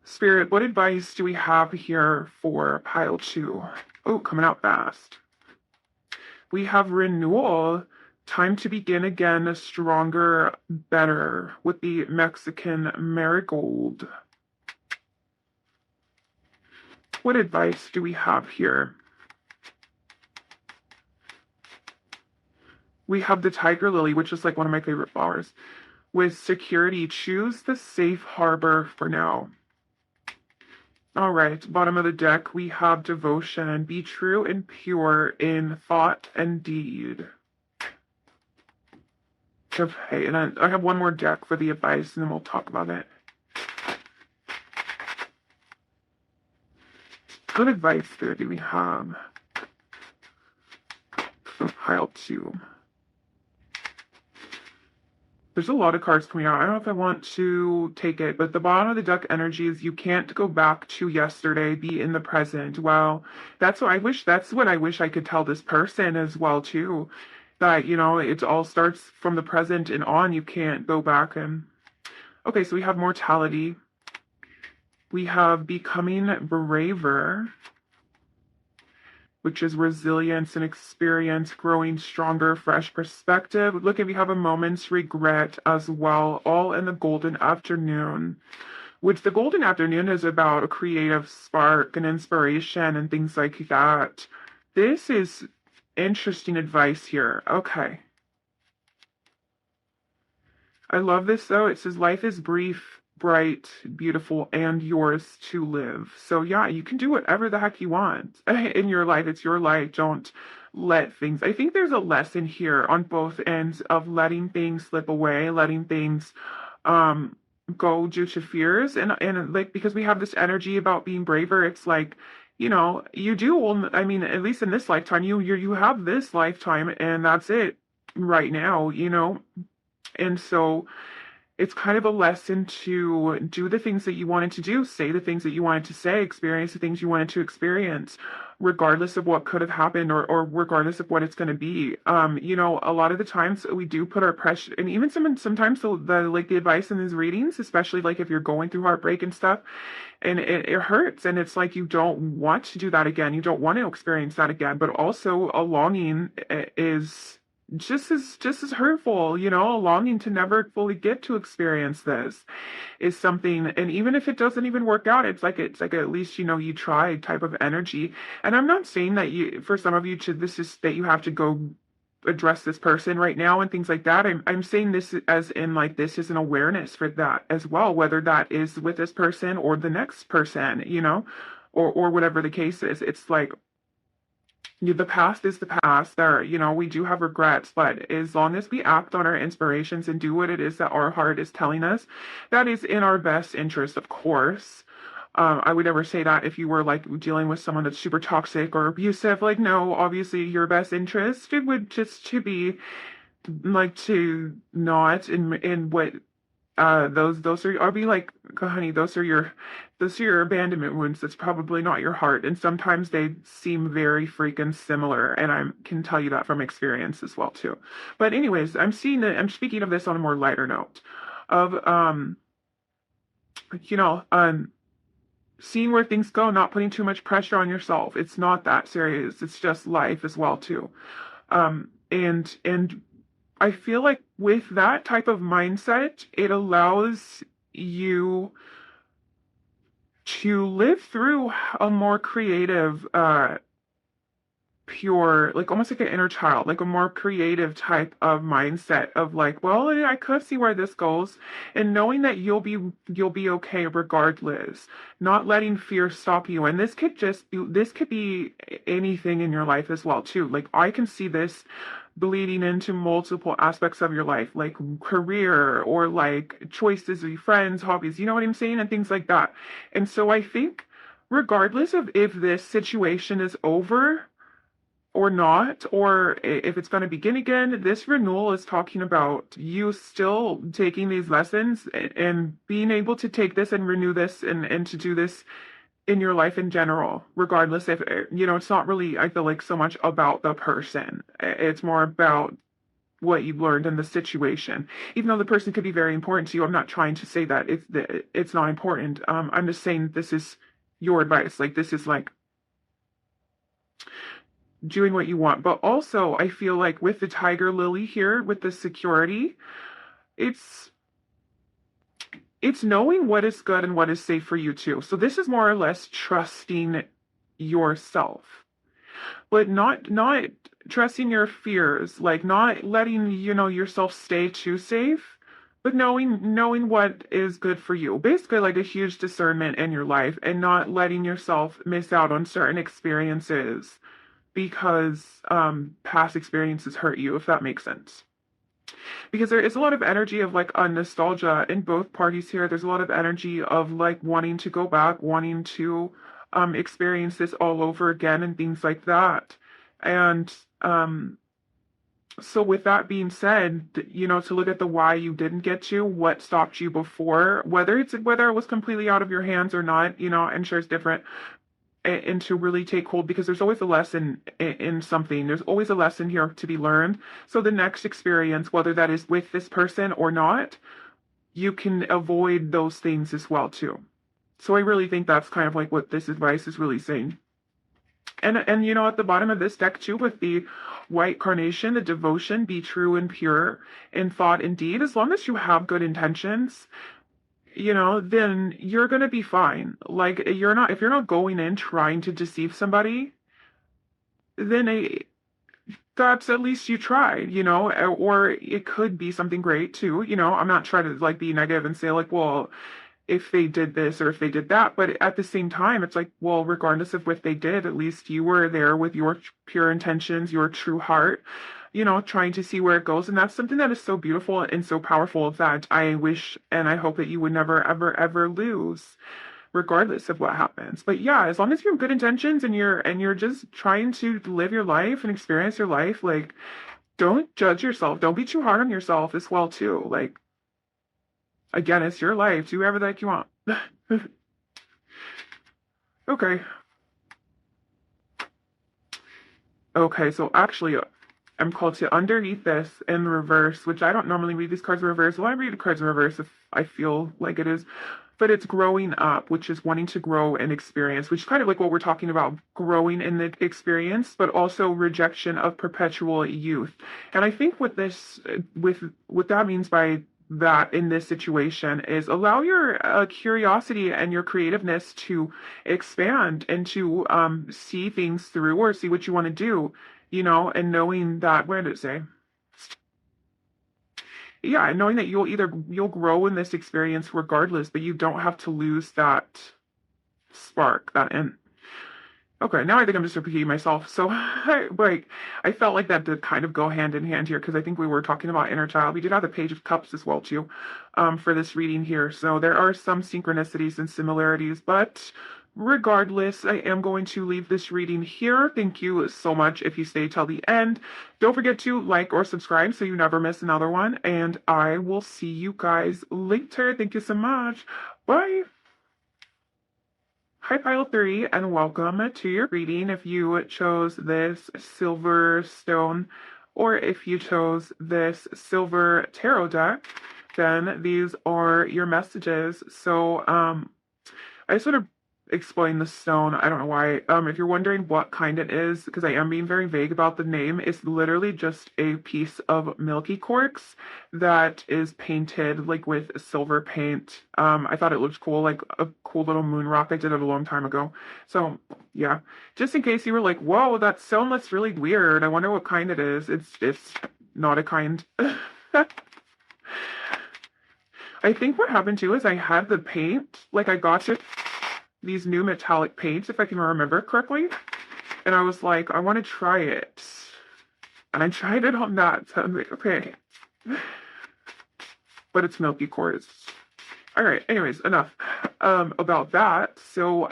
Spirit, what advice do we have here for pile 2? Oh, coming out fast. We have renewal Time to begin again, stronger, better, with the Mexican marigold. What advice do we have here? We have the tiger lily, which is like one of my favorite flowers. With security, choose the safe harbor for now. All right, bottom of the deck, we have devotion. Be true and pure in thought and deed. Okay, and I have one more deck for the advice, and then we'll talk about it. What advice there do we have? Pile 2. There's a lot of cards coming out. I don't know if I want to take it, but the bottom of the deck energy is you can't go back to yesterday, be in the present. Well, that's what I wish I could tell this person as well too. That, it all starts from the present and on. You can't go back and okay, so we have mortality. We have becoming braver, which is resilience and experience, growing stronger, fresh perspective. Look, if you have a moment's regret as well, all in the golden afternoon, which the golden afternoon is about a creative spark and inspiration and things like that. This is interesting advice here. Okay. I love this though. It says life is brief, bright, beautiful, and yours to live. So yeah, you can do whatever the heck you want in your life. It's your life. Don't let things. I think there's a lesson here on both ends of letting things slip away, letting things go due to fears, and like because we have this energy about being braver. It's like you do. I mean, at least in this lifetime, you have this lifetime, and that's it right now. And so it's kind of a lesson to do the things that you wanted to do, say the things that you wanted to say, experience the things you wanted to experience, regardless of what could have happened or regardless of what it's going to be. A lot of the times we do put our pressure, and even sometimes the advice in these readings, especially like if you're going through heartbreak and stuff, and it hurts, and it's like you don't want to do that again. You don't want to experience that again, but also a longing is just as hurtful, a longing to never fully get to experience this is something. And even if it doesn't even work out, it's like at least you tried type of energy. And I'm not saying that for some of you that you have to go address this person right now and things like that. I'm saying this as in like this is an awareness for that as well, whether that is with this person or the next person, or whatever the case is. It's like the past is the past. We do have regrets, but as long as we act on our inspirations and do what it is that our heart is telling us, that is in our best interest, of course. I would never say that if you were like dealing with someone that's super toxic or abusive. Like, no, obviously your best interest it would just to be like to not in what those are I'll be like, honey, those are your abandonment wounds. That's probably not your heart. And sometimes they seem very freaking similar. And I can tell you that from experience as well too. But anyways, I'm speaking of this on a more lighter note of you know, seeing where things go, not putting too much pressure on yourself. It's not that serious. It's just life as well too. And I feel like with that type of mindset, it allows you to live through a more creative, pure, like almost like an inner child, like a more creative type of mindset of like, well, I could see where this goes, and knowing that you'll be okay regardless, not letting fear stop you. And this could be anything in your life as well too. Like I can see this bleeding into multiple aspects of your life, like career or like choices of your friends, hobbies, you know what I'm saying, and things like that. And so I think regardless of if this situation is over or not, or if it's going to begin again, this renewal is talking about you still taking these lessons and being able to take this and renew this and to do this in your life in general, regardless if, it's not really, I feel like, so much about the person. It's more about what you've learned in the situation. Even though the person could be very important to you, I'm not trying to say that it's not important. I'm just saying this is your advice. Like, this is like, doing what you want. But also, I feel like with the tiger lily here, with the security, it's it's knowing what is good and what is safe for you too. So this is more or less trusting yourself, but not trusting your fears, like not letting, yourself stay too safe, but knowing what is good for you. Basically like a huge discernment in your life and not letting yourself miss out on certain experiences because past experiences hurt you, if that makes sense. Because there is a lot of energy of like a nostalgia in both parties here. There's a lot of energy of like wanting to go back, wanting to experience this all over again and things like that. And so with that being said, to look at the why you didn't get to, what stopped you before, whether it was completely out of your hands or not, I'm sure it's different, and to really take hold, because there's always a lesson in something. There's always a lesson here to be learned. So the next experience, whether that is with this person or not, you can avoid those things as well too. So I really think that's kind of like what this advice is really saying. And at the bottom of this deck too, with the white carnation, the devotion, be true and pure in thought and deed. As long as you have good intentions, then you're going to be fine. Like if you're not going in trying to deceive somebody, then that's at least you tried, or it could be something great too. I'm not trying to like be negative and say like, well, if they did this or if they did that, but at the same time, it's like, well, regardless of what they did, at least you were there with your pure intentions, your true heart, trying to see where it goes. And that's something that is so beautiful and so powerful that I wish and I hope that you would never, ever, ever lose, regardless of what happens. But yeah, as long as you have good intentions and you're just trying to live your life and experience your life, like don't judge yourself. Don't be too hard on yourself as well, too. Like again, it's your life. Do whatever the heck you want. Okay. Okay, so actually, I'm called to underneath this in reverse, which I don't normally read these cards in reverse. Well, I read the cards in reverse if I feel like it is. But it's growing up, which is wanting to grow and experience, which is kind of like what we're talking about, growing in the experience, but also rejection of perpetual youth. And I think what this, with what that means by that in this situation is allow your curiosity and your creativeness to expand and to see things through or see what you want to do, and knowing that, where did it say? Yeah, and knowing that you'll grow in this experience regardless, but you don't have to lose that spark, that in. Okay, now I think I'm just repeating myself. So, I felt like that did kind of go hand in hand here because I think we were talking about inner child. We did have the Page of Cups as well too, for this reading here. So there are some synchronicities and similarities, but regardless, I am going to leave this reading here. Thank you so much if you stay till the end. Don't forget to like or subscribe so you never miss another one, and I will see you guys later. Thank you so much. Bye. Hi, Pile 3, and welcome to your reading. If you chose this silver stone or if you chose this silver tarot deck, then these are your messages. So, I sort of explain the stone. I don't know why. If you're wondering what kind it is, because I am being very vague about the name, it's literally just a piece of milky quartz that is painted like with silver paint. I thought it looked cool, like a cool little moon rock. I did it a long time ago. So yeah, just in case you were like, whoa, that stone looks really weird. I wonder what kind it is. It's not a kind. I think what happened too is I had the paint, like I got these new metallic paints, if I can remember correctly. And I was like, I want to try it. And I tried it on that. So I'm like, okay. But it's milky quartz. All right, anyways, enough about that. So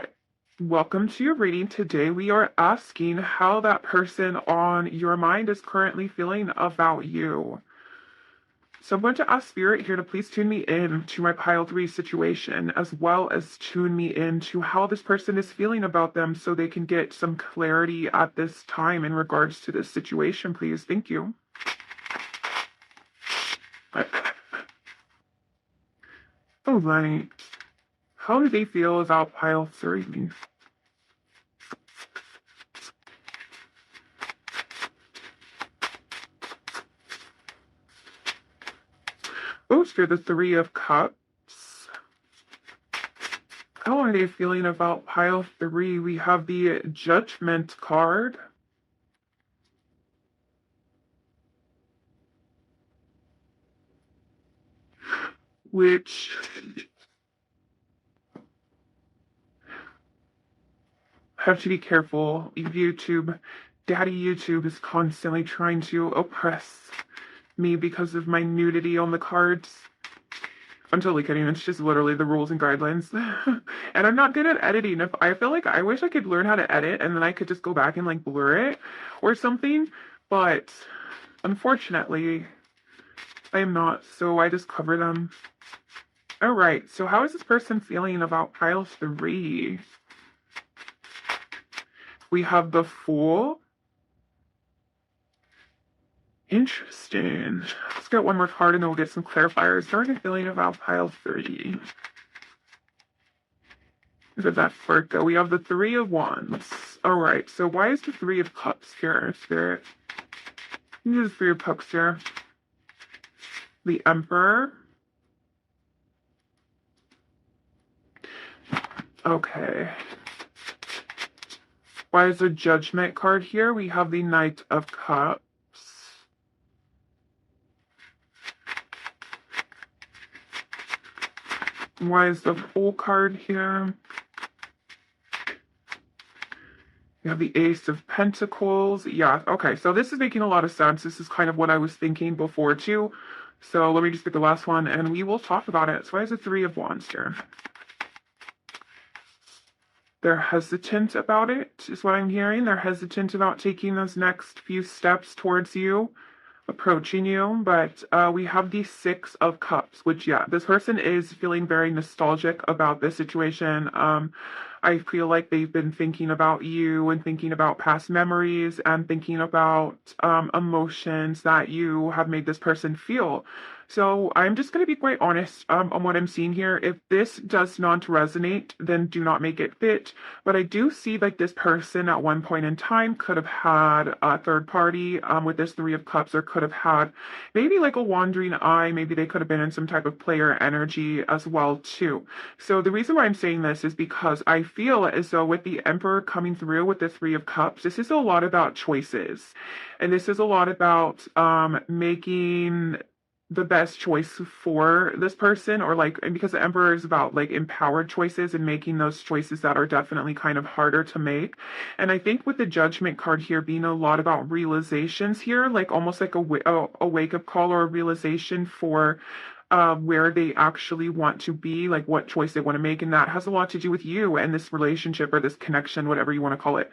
welcome to your reading. Today we are asking how that person on your mind is currently feeling about you. So I'm going to ask Spirit here to please tune me in to my pile 3 situation, as well as tune me in to how this person is feeling about them so they can get some clarity at this time in regards to this situation, please. Thank you. All right. How do they feel about pile 3? Oh, so you're the Three of Cups. How are they feeling about pile 3? We have the Judgment card, which have to be careful. Daddy YouTube is constantly trying to oppress me because of my nudity on the cards. I'm totally kidding. It's just literally the rules and guidelines. And I'm not good at editing. If I feel like I wish I could learn how to edit and then I could just go back and like blur it or something. But unfortunately, I am not. So I just cover them. All right. So how is this person feeling about pile 3? We have the Fool. Interesting. Let's get one more card and then we'll get some clarifiers. How are you feeling about pile 3? Look at that Virgo. We have the Three of Wands. All right. So why is the Three of Cups here, Spirit? This is Three of Cups here. The Emperor. Okay. Why is the Judgment card here? We have the Knight of Cups. Why is the Fool card here? We have the Ace of Pentacles. Yeah, okay. So this is making a lot of sense. This is kind of what I was thinking before, too. So let me just pick the last one, and we will talk about it. So why is the Three of Wands here? They're hesitant about it, is what I'm hearing. They're hesitant about taking those next few steps towards you, approaching you. But we have the Six of Cups, which, yeah, this person is feeling very nostalgic about this situation. I feel like they've been thinking about you and thinking about past memories and thinking about emotions that you have made this person feel. So I'm just going to be quite honest on what I'm seeing here. If this does not resonate, then do not make it fit. But I do see like this person at one point in time could have had a third party with this Three of Cups, or could have had maybe like a wandering eye. Maybe they could have been in some type of player energy as well too. So the reason why I'm saying this is because I feel as though with the Emperor coming through with the Three of Cups, this is a lot about choices. And this is a lot about making the best choice for this person, or like, and because the Emperor is about like empowered choices and making those choices that are definitely kind of harder to make. And I think with the Judgment card here being a lot about realizations here, like almost like a wake-up call or a realization for where they actually want to be, like what choice they want to make. And that has a lot to do with you and this relationship or this connection, whatever you want to call it.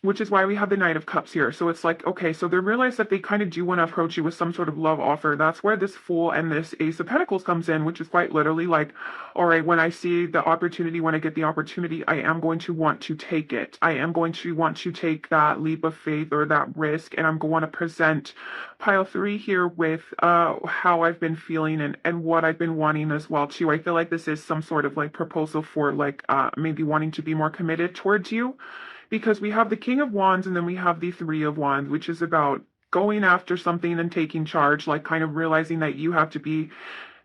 Which is why we have the Knight of Cups here. So it's like, okay, so they realize that they kind of do want to approach you with some sort of love offer. That's where this Fool and this Ace of Pentacles comes in, which is quite literally like, all right, when I see the opportunity, when I get the opportunity, I am going to want to take it. I am going to want to take that leap of faith or that risk. And I'm going to present pile 3 here with how I've been feeling and what I've been wanting as well too. I feel like this is some sort of like proposal for like maybe wanting to be more committed towards you, because we have the King of Wands and then we have the Three of Wands, which is about going after something and taking charge, like kind of realizing that you have to be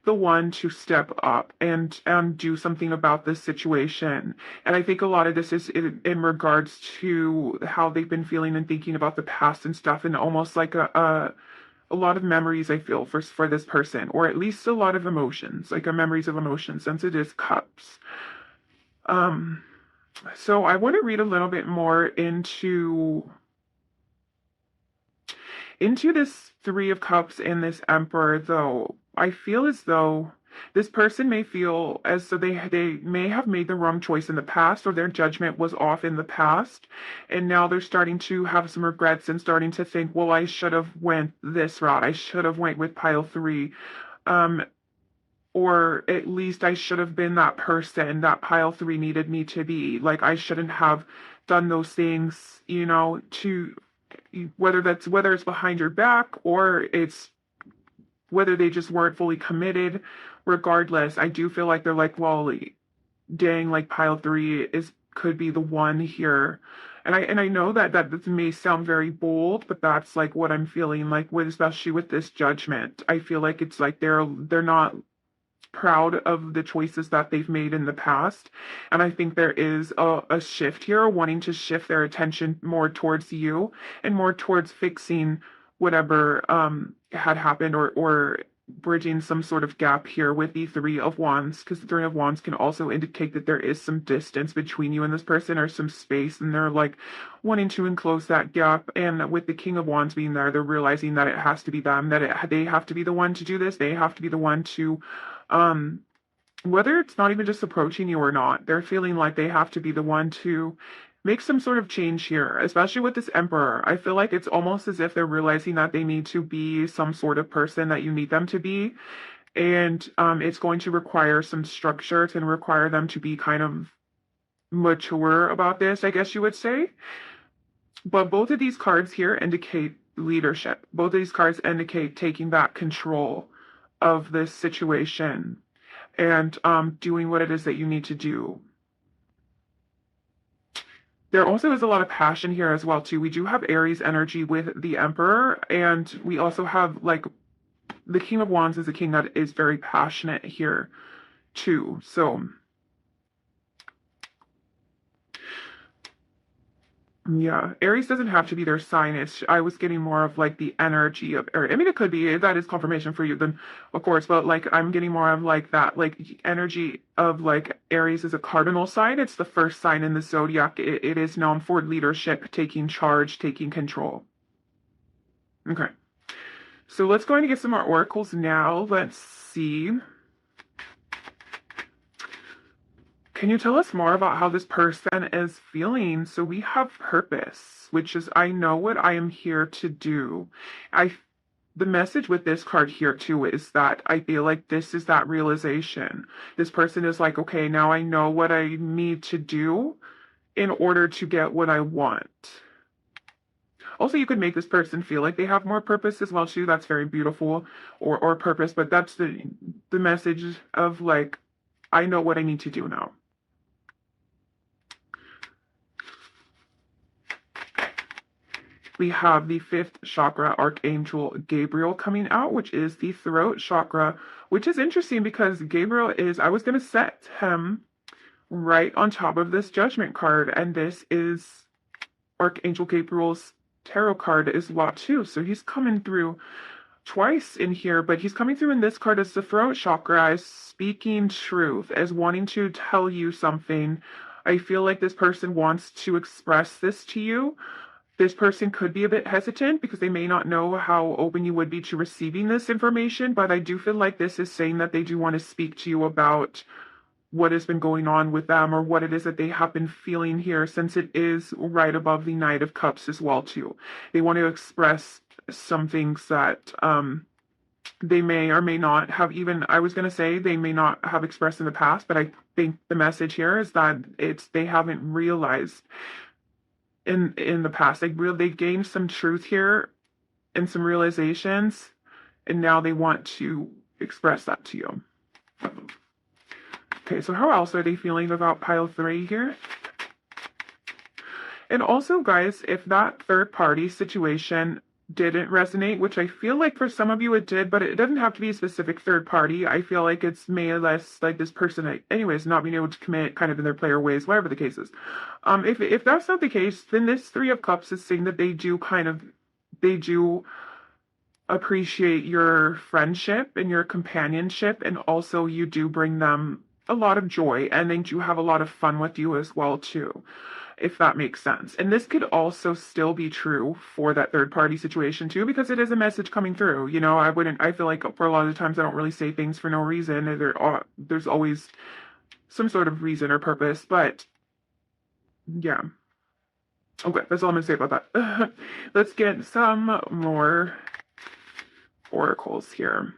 the one to step up and do something about this situation. And I think a lot of this is in regards to how they've been feeling and thinking about the past and stuff, and almost like a lot of memories I feel for this person, or at least a lot of emotions, like a memories of emotions, since it is cups. So I want to read a little bit more into this Three of Cups and this Emperor, though. I feel as though this person may feel as though they may have made the wrong choice in the past, or their judgment was off in the past, and now they're starting to have some regrets and starting to think, well, I should have went this route. I should have went with pile 3. Or at least I should have been that person that pile 3 needed me to be. Like I shouldn't have done those things, to whether it's behind your back, or it's whether they just weren't fully committed. Regardless, I do feel like they're like, well, dang, like pile 3 could be the one here. And I know that this may sound very bold, but that's like what I'm feeling like with, especially with this judgment. I feel like it's like they're not proud of the choices that they've made in the past. And I think there is a shift here, wanting to shift their attention more towards you and more towards fixing whatever had happened, or bridging some sort of gap here with the Three of Wands, because the Three of Wands can also indicate that there is some distance between you and this person, or some space, and they're like wanting to enclose that gap. And with the King of Wands being there, they're realizing that it has to be them, they have to be the one to do this. They have to be the one to um whether it's not even just approaching you or not, they're feeling like they have to be the one to make some sort of change here, especially with this Emperor. I feel like it's almost as if they're realizing that they need to be some sort of person that you need them to be. And it's going to require some structure. It's going to require them to be kind of mature about this, I guess you would say. But both of these cards here indicate leadership. Both of these cards indicate taking back control of this situation and doing what it is that you need to do. There also is a lot of passion here as well, too. We do have Aries energy with the Emperor, and we also have, like, the King of Wands is a king that is very passionate here, too. So, yeah, Aries doesn't have to be their sign. I was getting more of like the energy of Aries. I mean, it could be that is confirmation for you, then of course, but like I'm getting more of like that, like energy of like Aries is a cardinal sign. It's the first sign in the zodiac. It is known for leadership, taking charge, taking control. Okay, so let's go and get some more oracles now. Let's see. Can you tell us more about how this person is feeling? So we have purpose, which is I know what I am here to do. I the message with this card here too is that I feel like this is that realization. This person is like, okay, now I know what I need to do in order to get what I want. Also, you could make this person feel like they have more purpose as well too. That's very beautiful, or purpose, but that's the message of like, I know what I need to do now. We have the fifth chakra, Archangel Gabriel, coming out, which is the throat chakra, which is interesting because Gabriel is, I was going to set him right on top of this judgment card, and this is Archangel Gabriel's tarot card as well too. So he's coming through twice in here, but he's coming through in this card as the throat chakra, as speaking truth, as wanting to tell you something. I feel like this person wants to express this to you. This person could be a bit hesitant because they may not know how open you would be to receiving this information, but I do feel like this is saying that they do want to speak to you about what has been going on with them, or what it is that they have been feeling here, since it is right above the Knight of Cups as well too. They want to express some things that they may or may not have, even, I was going to say they may not have expressed in the past, but I think the message here is that they haven't realized in the past. They gained some truth here and some realizations, and now they want to express that to you. Okay, so how else are they feeling about pile 3 here? And also, guys, if that third party situation didn't resonate, which I feel like for some of you it did, but it doesn't have to be a specific third party. I feel like it's may or less like this person, anyways, not being able to commit kind of in their player ways, whatever the case is. If that's not the case, then this Three of Cups is saying that they do appreciate your friendship and your companionship, and also you do bring them a lot of joy, and they do have a lot of fun with you as well too, if that makes sense. And this could also still be true for that third party situation too, because it is a message coming through. You know, I feel like for a lot of the times I don't really say things for no reason. There's always some sort of reason or purpose, but yeah. Okay, that's all I'm gonna say about that. Let's get some more oracles here.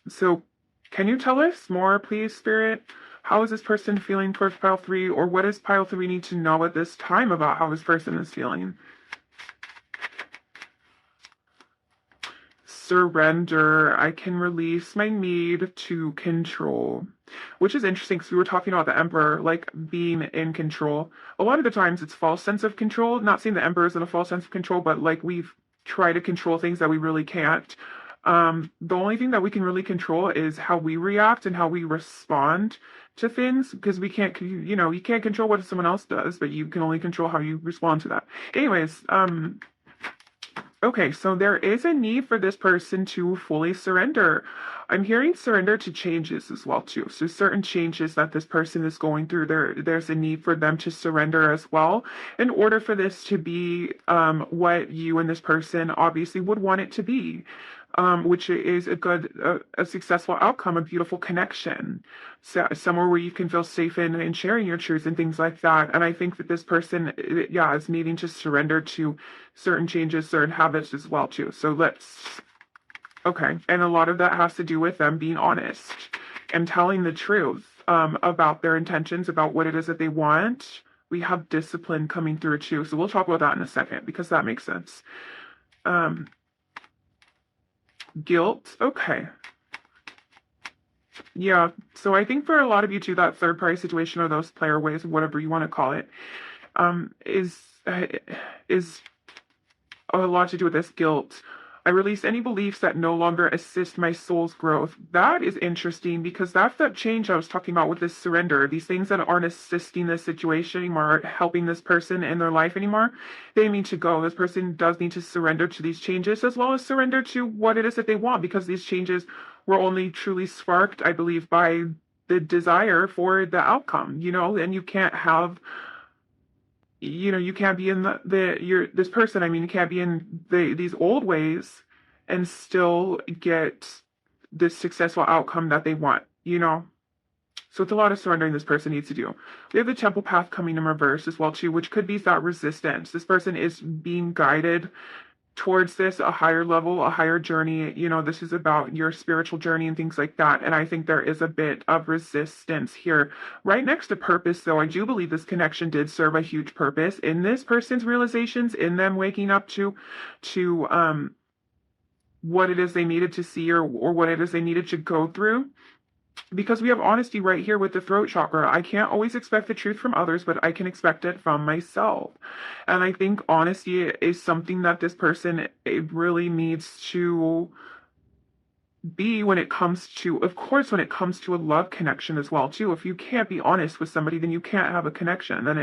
So, can you tell us more, please, Spirit? How is this person feeling towards pile 3, or what does pile 3 need to know at this time about how this person is feeling? Surrender. I can release my need to control. which is interesting because we were talking about the emperor, like being in control. A lot of the times it's false sense of control. Not saying the emperor is in a false sense of control, but like we've tried to control things that we really can't. The only thing that we can really control is how we react and how we respond to things because we can't, you can't control what someone else does, but you can only control how you respond to that. Anyways, okay, so there is a need for this person to fully surrender. I'm hearing surrender to changes as well too. So certain changes that this person is going through, there's a need for them to surrender as well in order for this to be what you and this person obviously would want it to be. Which is a good, a successful outcome, a beautiful connection, so somewhere where you can feel safe in sharing your truth and things like that. And I think that this person, yeah, is needing to surrender to certain changes, certain habits as well too. So okay, and a lot of that has to do with them being honest and telling the truth about their intentions, about what it is that they want. We have discipline coming through too, so we'll talk about that in a second because that makes sense. Guilt. Okay. Yeah. So I think for a lot of you too, that third party situation or those player ways, whatever you want to call it, is a lot to do with this guilt. I release any beliefs that no longer assist my soul's growth. That is interesting because that's that change I was talking about with this surrender. These things that aren't assisting this situation anymore, aren't helping this person in their life anymore, they need to go. This person does need to surrender to these changes as well as surrender to what it is that they want because these changes were only truly sparked, I believe, by the desire for the outcome, and you can't have you can't be in this person, I mean, you can't be in these old ways and still get this successful outcome that they want. So it's a lot of surrendering this person needs to do. We have the temple path coming in reverse as well too, which could be that resistance. This person is being guided towards this, a higher level, a higher journey. This is about your spiritual journey and things like that. And I think there is a bit of resistance here. Right next to purpose, though, I do believe this connection did serve a huge purpose in this person's realizations, in them waking up to what it is they needed to see or what it is they needed to go through. Because we have honesty right here with the throat chakra. I can't always expect the truth from others, but I can expect it from myself. And I think honesty is something that this person really needs to be when it comes to, of course, when it comes to a love connection as well, too. If you can't be honest with somebody, then you can't have a connection. Then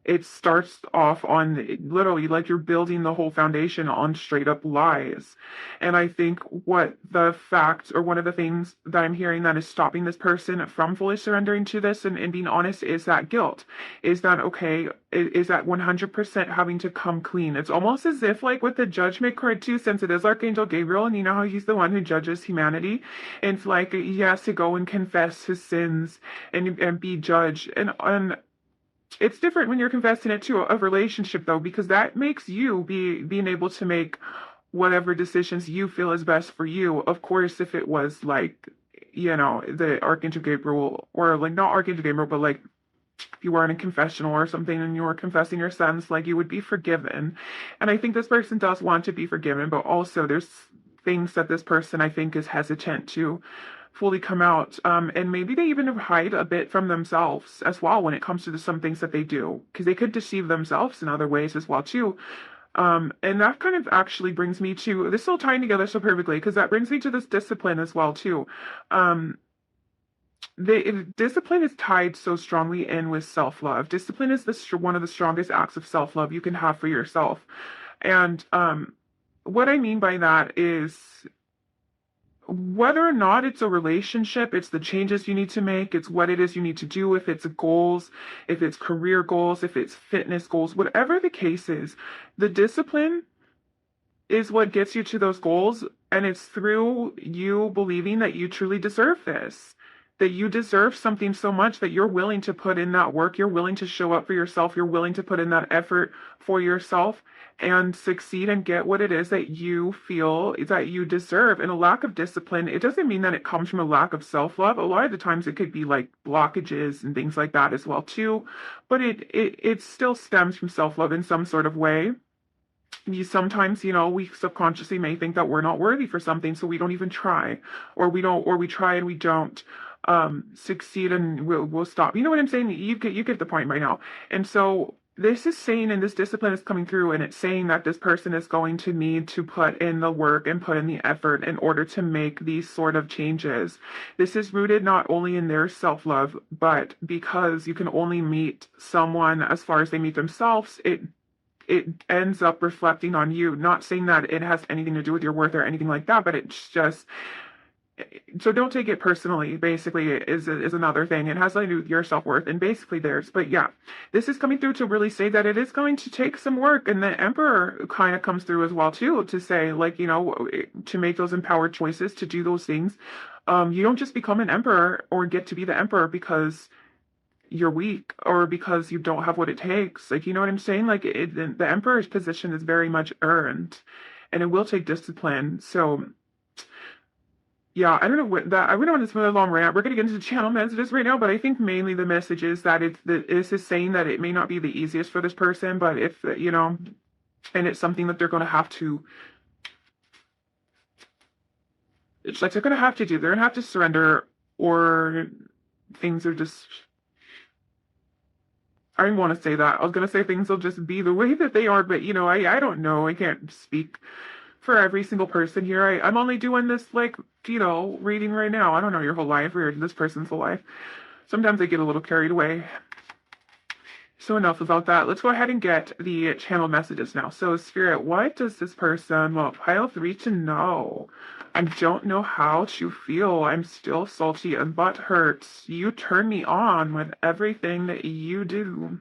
it starts off on literally like you're building the whole foundation on straight up lies. And I think what the fact or one of the things that I'm hearing that is stopping this person from fully surrendering to this and being honest is that guilt. Is that okay? Is that 100% having to come clean? It's almost as if like with the judgment card too, since it is Archangel Gabriel and you know how he's the one who judges humanity. And it's like he has to go and confess his sins and be judged. And it's different when you're confessing it to a relationship, though, because that makes you being able to make whatever decisions you feel is best for you. Of course, if it was like, the Archangel Gabriel, or like not Archangel Gabriel, but like if you were in a confessional or something and you were confessing your sins, like you would be forgiven. And I think this person does want to be forgiven, but also there's things that this person I think is hesitant to fully come out. And maybe they even hide a bit from themselves as well when it comes to some things that they do, because they could deceive themselves in other ways as well too. And that kind of actually brings me to this, all tying together so perfectly, because that brings me to this discipline as well too. The discipline is tied so strongly in with self-love. Discipline is one of the strongest acts of self-love you can have for yourself. And what I mean by that is whether or not it's a relationship, it's the changes you need to make, it's what it is you need to do, if it's goals, if it's career goals, if it's fitness goals, whatever the case is, the discipline is what gets you to those goals. And it's through you believing that you truly deserve this, that you deserve something so much that you're willing to put in that work, you're willing to show up for yourself, you're willing to put in that effort for yourself and succeed and get what it is that you feel that you deserve. And a lack of discipline, it doesn't mean that it comes from a lack of self-love. A lot of the times it could be like blockages and things like that as well too, but it still stems from self-love in some sort of way. Sometimes, we subconsciously may think that we're not worthy for something, so we don't even try, or we try and we don't. succeed and will stop. You know what I'm saying? You get the point right now. And so this is saying, and this discipline is coming through, and it's saying that this person is going to need to put in the work and put in the effort in order to make these sort of changes. This is rooted not only in their self-love, but because you can only meet someone as far as they meet themselves, it ends up reflecting on you. Not saying that it has anything to do with your worth or anything like that, but it's just, so don't take it personally, basically, is another thing. It has nothing to do with your self-worth and basically theirs. But yeah, this is coming through to really say that it is going to take some work. And the Emperor kind of comes through as well, too, to say, like, to make those empowered choices, to do those things. You don't just become an emperor or get to be the emperor because you're weak or because you don't have what it takes. Like, you know what I'm saying? Like, the emperor's position is very much earned, and it will take discipline. So yeah, I don't know what that. I went on this really long rant. We're going to get into channel messages right now, but I think mainly the message is that this is saying that it may not be the easiest for this person, but if and it's something that they're going to have to. It's like they're going to have to do. They're going to have to surrender, or things are just. I didn't want to say that. I was going to say things will just be the way that they are, but I don't know. I can't speak for every single person here. I'm only doing this, like, reading right now. I don't know your whole life or this person's whole life. Sometimes I get a little carried away. So enough about that. Let's go ahead and get the channel messages now. So Spirit, what does this person, well, pile 3 to know? I don't know how to feel. I'm still salty and butt hurts. You turn me on with everything that you do.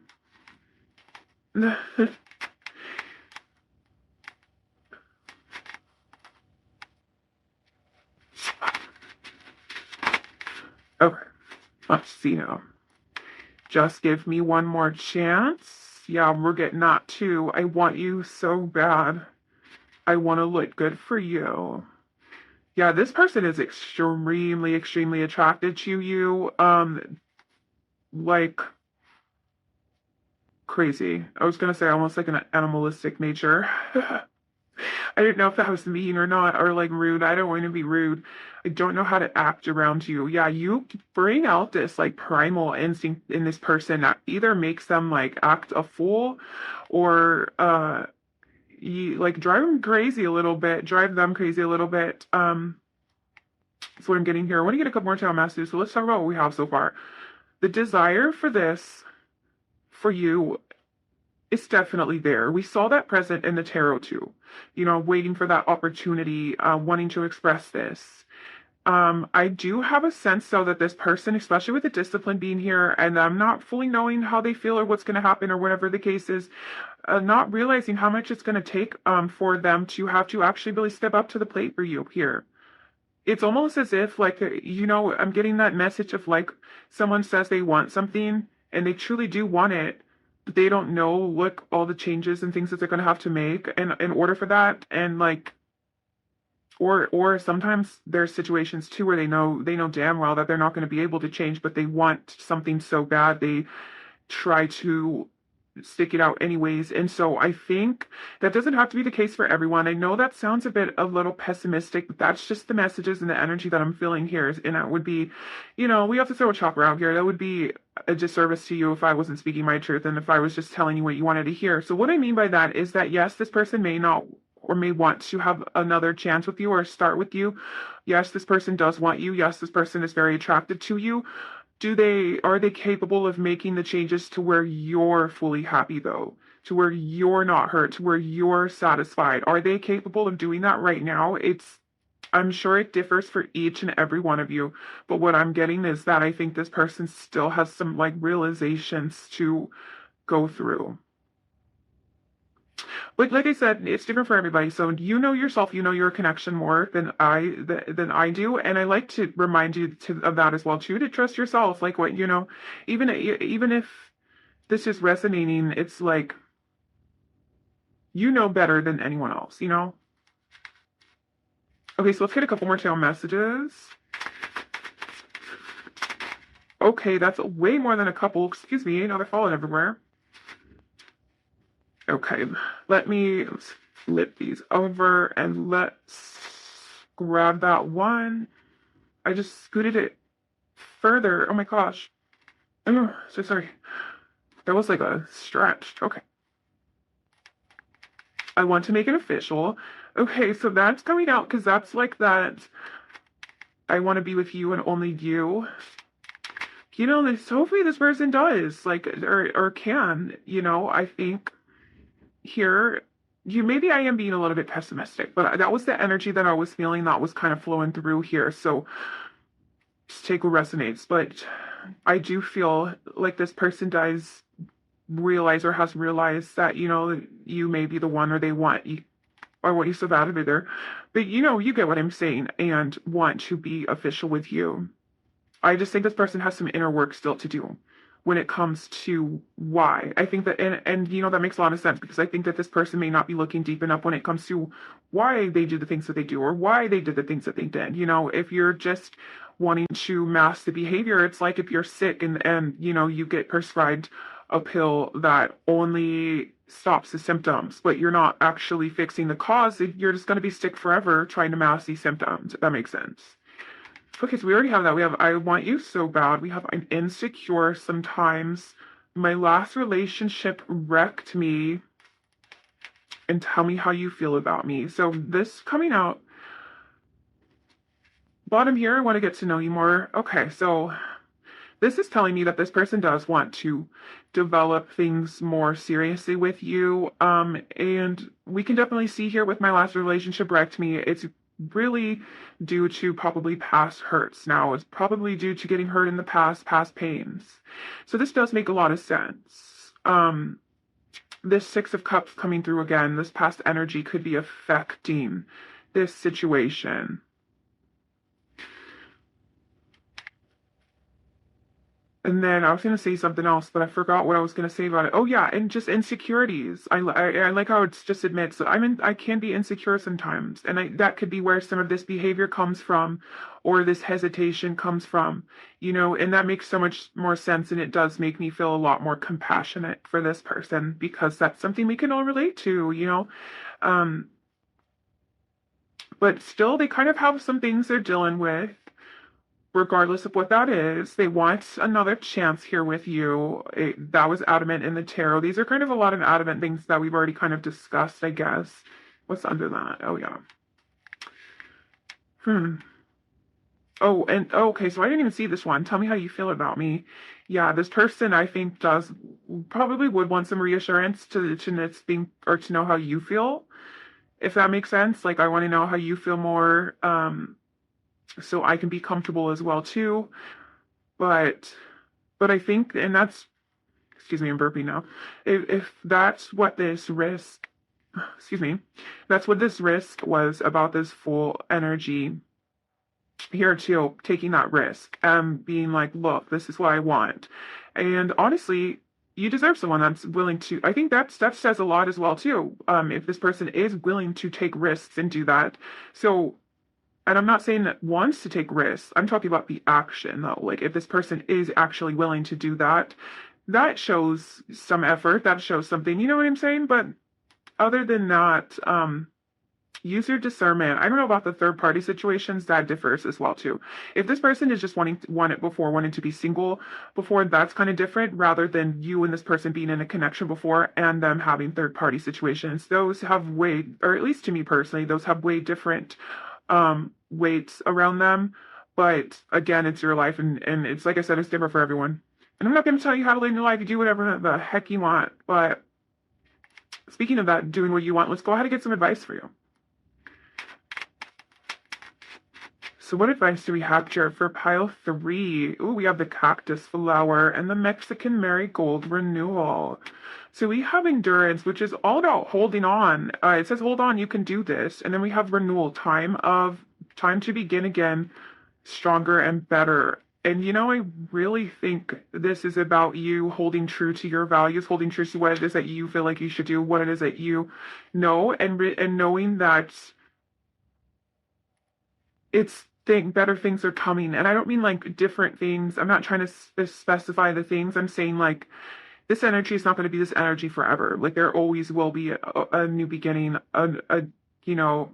Okay, let's see now. Just give me one more chance. Yeah, we're getting that too. I want you so bad. I want to look good for you. Yeah, this person is extremely, extremely attracted to you. Like crazy. I was gonna say almost like an animalistic nature. I didn't know if that was mean or not, or like rude. I don't want to be rude. I don't know how to act around you. Yeah, you bring out this like primal instinct in this person that either makes them like act a fool, or you like drive them crazy a little bit, drive them crazy a little bit. That's what I'm getting here. I want to get a couple more time messages. So let's talk about what we have so far. The desire for this for you is definitely there. We saw that present in the tarot too. Waiting for that opportunity, wanting to express this. I do have a sense though that this person, especially with the discipline being here, and I'm not fully knowing how they feel or what's going to happen or whatever the case is, not realizing how much it's going to take for them to have to actually really step up to the plate for you here. It's almost as if, like, I'm getting that message of like someone says they want something and they truly do want it, but they don't know what all the changes and things that they're going to have to make in order for that. And like, or sometimes there's situations too where they know damn well that they're not going to be able to change, but they want something so bad they try to stick it out anyways. And so I think that doesn't have to be the case for everyone. I know that sounds a little pessimistic, but that's just the messages and the energy that I'm feeling here. And that would be, we have to throw a chakra out here. That would be a disservice to you if I wasn't speaking my truth and if I was just telling you what you wanted to hear. So what I mean by that is that yes, this person may not or may want to have another chance with you or start with you. Yes, this person does want you. Yes, this person is very attracted to you. Are they capable of making the changes to where you're fully happy though? To where you're not hurt, to where you're satisfied? Are they capable of doing that right now? I'm sure it differs for each and every one of you, but what I'm getting is that I think this person still has some like realizations to go through. Like I said, it's different for everybody. So you know yourself, you know your connection more than I do, and I like to remind you of that as well too. To trust yourself, like what even if this is resonating, it's like you know better than anyone else. Okay, so let's get a couple more channel messages. Okay, that's way more than a couple. Excuse me, now they're falling everywhere. Okay, let me flip these over and let's grab that one. I just scooted it further. Oh my gosh. Oh, so sorry. That was like a stretch. Okay. I want to make it official. Okay, so that's coming out because that's like that. I want to be with you and only you. Hopefully this person does, like, or can, I think here, maybe I am being a little bit pessimistic, but that was the energy that I was feeling that was kind of flowing through here. So just take what resonates. But I do feel like this person does realize or has realized that, you may be the one or they want you or want you so bad over there. But you get what I'm saying and want to be official with you. I just think this person has some inner work still to do when it comes to why. I think that, and that makes a lot of sense because I think that this person may not be looking deep enough when it comes to why they do the things that they do or why they did the things that they did. If you're just wanting to mask the behavior, it's like if you're sick and you get prescribed a pill that only stops the symptoms, but you're not actually fixing the cause, you're just going to be sick forever trying to mask these symptoms, if that makes sense. Okay, so we already have that. We have I want you so bad. We have I'm insecure sometimes. My last relationship wrecked me. And tell me how you feel about me. So this coming out. Bottom here, I want to get to know you more. Okay, so this is telling me that this person does want to develop things more seriously with you. And we can definitely see here with my last relationship wrecked me. It's really due to probably past hurts. Now, it's probably due to getting hurt in the past pains. So this does make a lot of sense. This Six of Cups coming through again, this past energy could be affecting this situation. And then I was going to say something else, but I forgot what I was going to say about it. Oh yeah, and just insecurities. I like how it's just admits I can be insecure sometimes, and that could be where some of this behavior comes from, or this hesitation comes from, and that makes so much more sense, and it does make me feel a lot more compassionate for this person because that's something we can all relate to. Um, but still, they kind of have some things they're dealing with regardless of what that is. They want another chance here with you. That was adamant in the tarot. These are kind of a lot of adamant things that we've already kind of discussed, I guess. What's under that? Oh, yeah. Oh, and okay, so I didn't even see this one. Tell me how you feel about me. Yeah, this person I think does probably would want some reassurance to it's being or to know how you feel, if that makes sense. Like I want to know how you feel more, so I can be comfortable as well too. But I think, and that's, excuse me, I'm burping now. If that's what this risk, excuse me, that's what this risk was about, this full energy here too, taking that risk and being like, look, this is what I want. And honestly, you deserve someone that's willing to, I think that says a lot as well too. If this person is willing to take risks and do that. So, and I'm not saying that wants to take risks. I'm talking about the action though. Like if this person is actually willing to do that, that shows some effort. That shows something. You know what I'm saying? But other than that, use your discernment. I don't know about the third party situations. That differs as well too. If this person is just wanting to be single before, that's kind of different rather than you and this person being in a connection before and them having third party situations. Those have way, or at least to me personally, those have way different weights around them. But again, it's your life, and it's like I said, it's different for everyone. And I'm not going to tell you how to live your life. You do whatever the heck you want. But speaking of that, doing what you want, let's go ahead and get some advice for you. So what advice do we have here for pile 3? Ooh, we have the cactus flower and the Mexican marigold renewal. So we have endurance, which is all about holding on. It says, hold on, you can do this. And then we have renewal, time to begin again, stronger and better. And I really think this is about you holding true to your values, holding true to what it is that you feel like you should do, what it is that you know, and knowing that better things are coming. And I don't mean like different things. I'm not trying to specify the things. I'm saying like this energy is not going to be this energy forever. Like there always will be a new beginning, you know,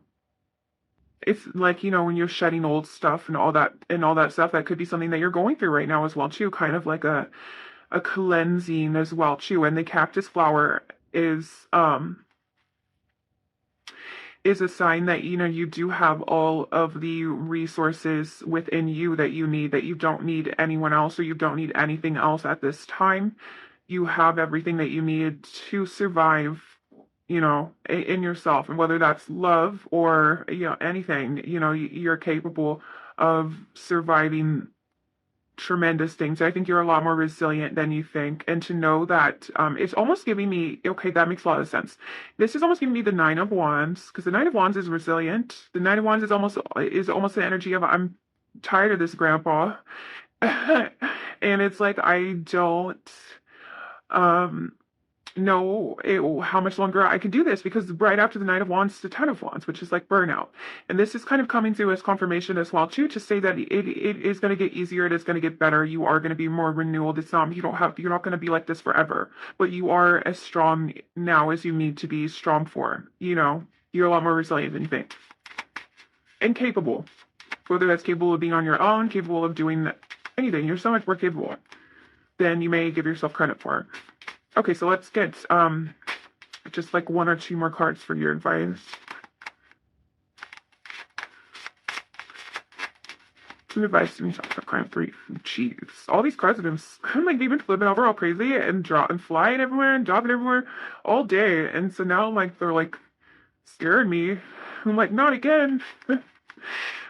it's like, when you're shedding old stuff and all that stuff, that could be something that you're going through right now as well too, kind of like a cleansing as well too. And the cactus flower is a sign that you do have all of the resources within you that you need, that you don't need anyone else or you don't need anything else at this time. You have everything that you need to survive, in yourself. And whether that's love or anything, you're capable of surviving tremendous things. I think you're a lot more resilient than you think. And to know that, it's almost giving me, okay, that makes a lot of sense. This is almost giving me the Nine of Wands, because the Nine of Wands is resilient. The Nine of Wands is almost the energy of, I'm tired of this grandpa. And it's like I don't um know how much longer I can do this, because right after the Knight of Wands, the Ten of Wands, which is like burnout. And this is kind of coming through as confirmation as well too, to say that it is going to get easier, it is going to get better, you are going to be more renewed. It's you're not going to be like this forever, but you are as strong now as you need to be strong for. You're a lot more resilient than you think. And capable. Whether that's capable of being on your own, capable of doing anything, you're so much more capable than you may give yourself credit for. Okay, so let's get just like one or two more cards for your advice. Some advice to me, kind of three. Jeez, all these cards have been, they've been flipping over all crazy and flying everywhere and dropping everywhere all day, and so now like they're like scaring me. I'm like, not again.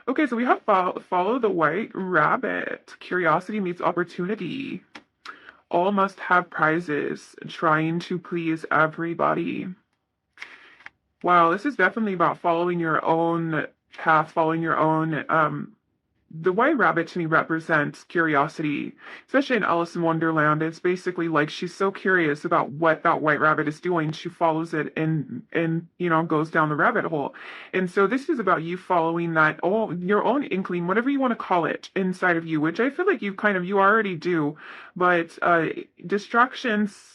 Okay, so we have follow the white rabbit. Curiosity meets opportunity. All must have prizes, trying to please everybody. Wow, this is definitely about following your own path, following your own the white rabbit to me represents curiosity, especially in Alice in Wonderland. It's basically like she's so curious about what that white rabbit is doing. She follows it and goes down the rabbit hole. And so this is about you following that, your own inkling, whatever you want to call it, inside of you, which I feel like you already do. But distractions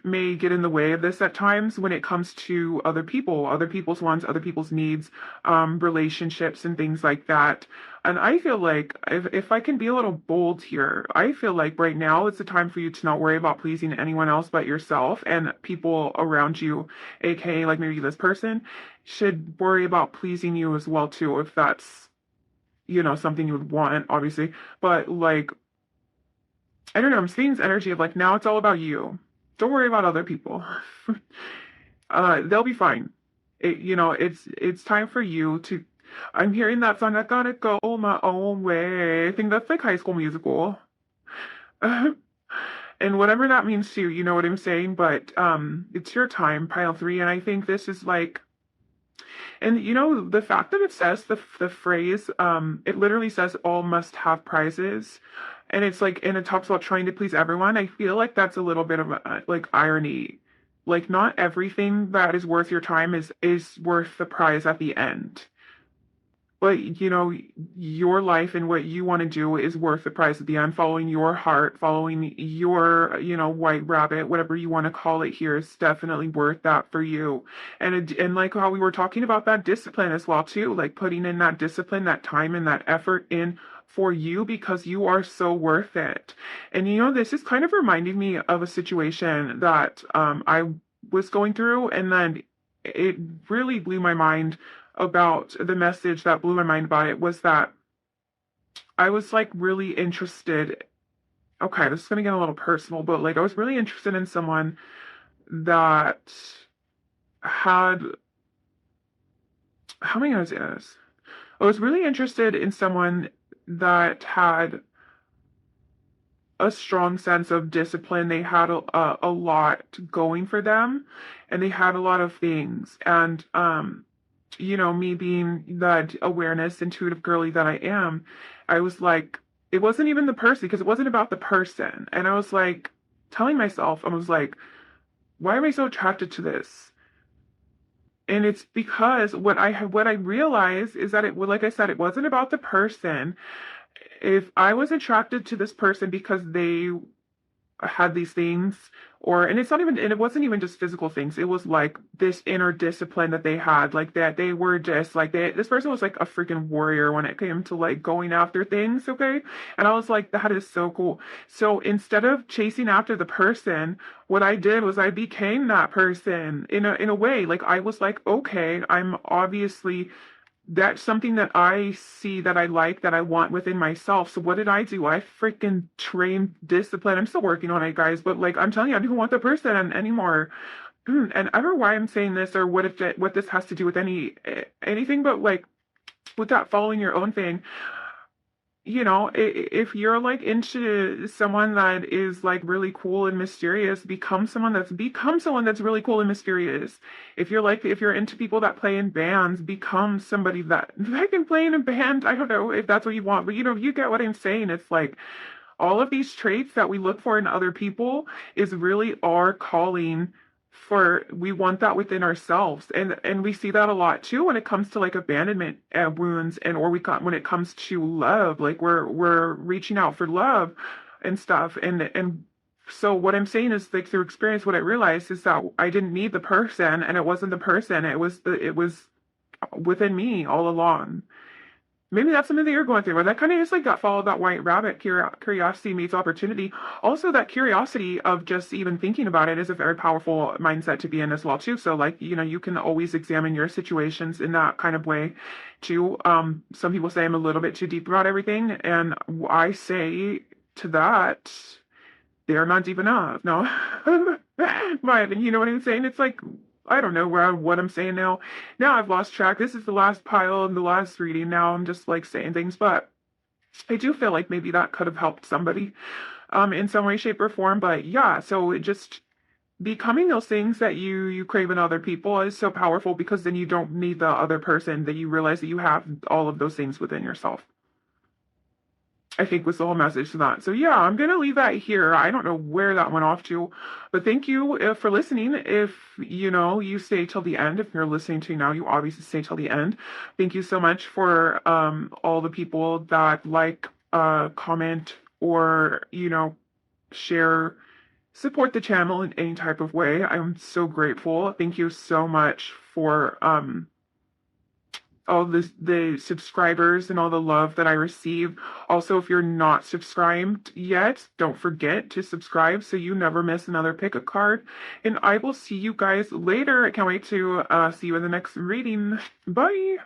may get in the way of this at times when it comes to other people, other people's wants, other people's needs, relationships, and things like that. And I feel like if I can be a little bold here, I feel like right now it's the time for you to not worry about pleasing anyone else but yourself, and people around you, aka like maybe this person, should worry about pleasing you as well too, if that's something you would want, obviously. But like, I don't know, I'm seeing this energy of like, now it's all about you. Don't worry about other people. They'll be fine. It's time for you to. I'm hearing that song. I gotta go my own way. I think that's like High School Musical, and whatever that means to you, you know what I'm saying. But it's your time, pile three, and I think this is like. And the fact that it says the phrase, it literally says all must have prizes. And it's like, and it talks about trying to please everyone. I feel like that's a little bit of like irony. Like not everything that is worth your time is worth the prize at the end. But your life and what you want to do is worth the price at the end. Following your heart, following your, white rabbit, whatever you want to call it here, is definitely worth that for you. And like how we were talking about that discipline as well too, like putting in that discipline, that time, and that effort in for you, because you are so worth it. And this is kind of reminding me of a situation that I was going through, and then it really blew my mind. About the message that blew my mind about it was that I was like really interested. Okay, this is gonna get a little personal, but like I was really interested in someone that had, how many years is? I was really interested in someone that had a strong sense of discipline. They had a lot going for them, and they had a lot of things. And me being that awareness, intuitive girly that I am, I was like, it wasn't even the person, because it wasn't about the person. And I was like, telling myself, I was like, why am I so attracted to this? And it's because what I realized is that like I said, it wasn't about the person. If I was attracted to this person because they had these things, and it's not even, and it wasn't even just physical things. It was like this inner discipline that they had, like that they were just like this person was like a freaking warrior when it came to like going after things, okay? And I was like, that is so cool. So instead of chasing after the person, what I did was I became that person in a way. Like I was like, okay, I'm obviously that's something that I see that I like, that I want within myself. So what did I do? I freaking trained discipline. I'm still working on it, guys, but like I'm telling you, I don't want the person anymore. And I don't know why I'm saying this or what this has to do with anything, but like with that following your own thing, if you're like into someone that is like really cool and mysterious, become someone that's really cool and mysterious. If you're into people that play in bands, become somebody that can play in a band. I don't know if that's what you want, but you get what I'm saying. It's like all of these traits that we look for in other people is really our calling for we want that within ourselves, and we see that a lot too when it comes to like abandonment wounds, and or we got when it comes to love, like we're reaching out for love and stuff, and so what I'm saying is like through experience what I realized is that I didn't need the person, and it wasn't the person, it was within me all along. Maybe that's something that you're going through. Or that kind of just like got followed that white rabbit. Curiosity meets opportunity. Also, that curiosity of just even thinking about it is a very powerful mindset to be in as well too. So like, you can always examine your situations in that kind of way too. Some people say I'm a little bit too deep about everything. And I say to that, they're not deep enough. No. But you know what I'm saying? It's like I don't know what I'm saying now. Now I've lost track. This is the last pile and the last reading. Now I'm just like saying things, but I do feel like maybe that could have helped somebody in some way, shape, or form. But yeah, so it just becoming those things that you crave in other people is so powerful because then you don't need the other person, that you realize that you have all of those things within yourself. I think was the whole message to that. So yeah, I'm gonna leave that here. I don't know where that went off to, but thank you for listening. If you stay till the end, if you're listening to now, you obviously stay till the end. Thank you so much for all the people that like, comment, or share, support the channel in any type of way. I'm so grateful. Thank you so much for all the subscribers and all the love that I receive. Also, if you're not subscribed yet, don't forget to subscribe so you never miss another pick a card. And I will see you guys later. I can't wait to see you in the next reading. Bye.